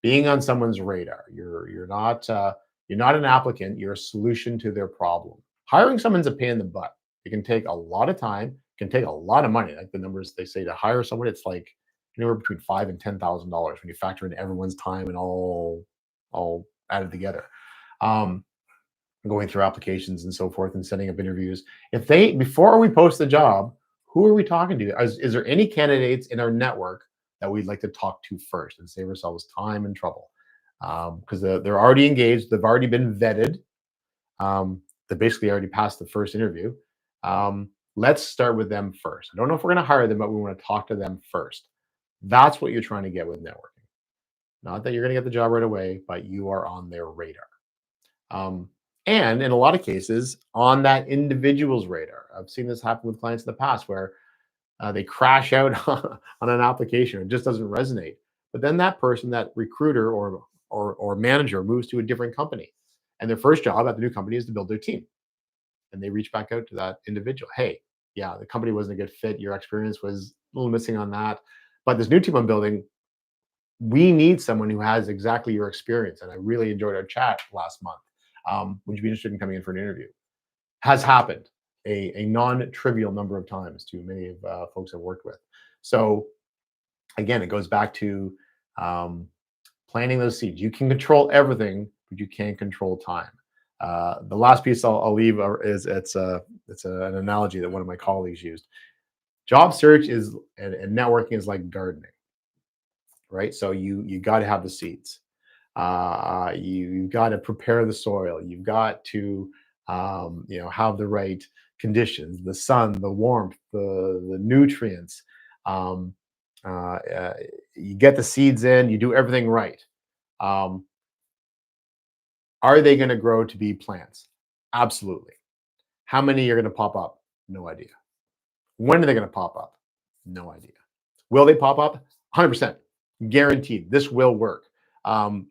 being on someone's radar. You're not an applicant. You're a solution to their problem. Hiring someone's a pain in the butt. It can take a lot of time. It can take a lot of money. Like the numbers they say to hire someone, it's like anywhere between $5,000 and $10,000 when you factor in everyone's time and all added together. going through applications and so forth and setting up interviews. If they, before we post the job, who are we talking to? Is there any candidates in our network that we'd like to talk to first and save ourselves time and trouble? Because they're already engaged, they've already been vetted, they basically already passed the first interview. Let's start with them first. I don't know if we're going to hire them, but we want to talk to them first. That's what you're trying to get with networking. Not that you're going to get the job right away, but you are on their radar. And in a lot of cases, on that individual's radar. I've seen this happen with clients in the past where they crash out on an application. It just doesn't resonate. But then that person, that recruiter or manager, moves to a different company, and their first job at the new company is to build their team. And they reach back out to that individual. Hey, yeah, the company wasn't a good fit. Your experience was a little missing on that. But this new team I'm building, we need someone who has exactly your experience. And I really enjoyed our chat last month. Would you be interested in coming in for an interview? Has happened a non-trivial number of times to many of folks I've worked with. So again, it goes back to planting those seeds. You can control everything, but you can't control time. The last piece I'll leave is it's an analogy that one of my colleagues used. Job search is and networking is like gardening, right? So you got to have the seeds. You've got to prepare the soil. You've got to have the right conditions, the sun, the warmth, the nutrients. You get the seeds in. You do everything right. Are they going to grow to be plants? Absolutely. How many are going to pop up? No idea. When are they going to pop up? No idea. Will they pop up? 100%. Guaranteed. This will work.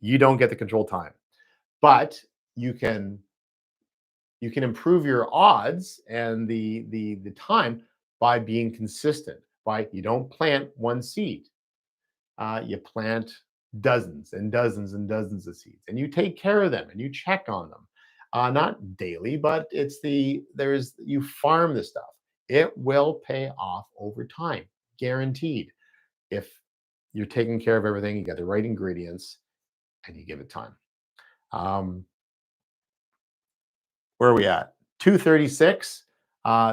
You don't get the control time, but you can improve your odds and the time by being consistent. By you don't plant one seed, you plant dozens and dozens and dozens of seeds, and you take care of them and you check on them, not daily, but you farm this stuff. It will pay off over time, guaranteed. If you're taking care of everything, you got the right ingredients, and you give it time. Where are we at? 2:36.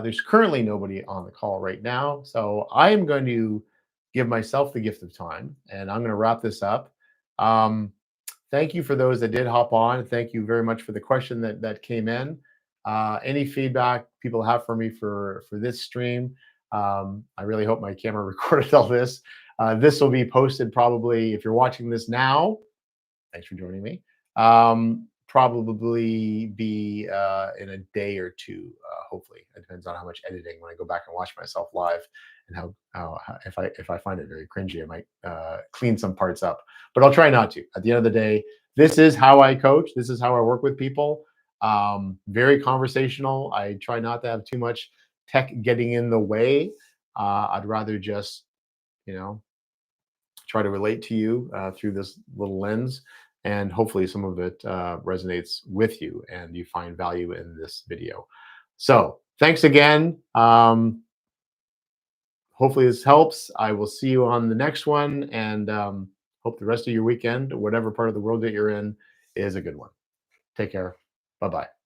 There's currently nobody on the call right now, so I am going to give myself the gift of time, and I'm going to wrap this up. Thank you for those that did hop on. Thank you very much for the question that came in. Any feedback people have for me for this stream, I really hope my camera recorded all this. This will be posted probably, if you're watching this now, thanks for joining me. Probably be in a day or two, hopefully. It depends on how much editing when I go back and watch myself live, and how if I find it very cringy, I might clean some parts up. But I'll try not to. At the end of the day, this is how I coach. This is how I work with people. Very conversational. I try not to have too much tech getting in the way. I'd rather just, try to relate to you through this little lens. And hopefully some of it resonates with you and you find value in this video. So thanks again. Hopefully this helps. I will see you on the next one, and hope the rest of your weekend, whatever part of the world that you're in, is a good one. Take care. Bye-bye.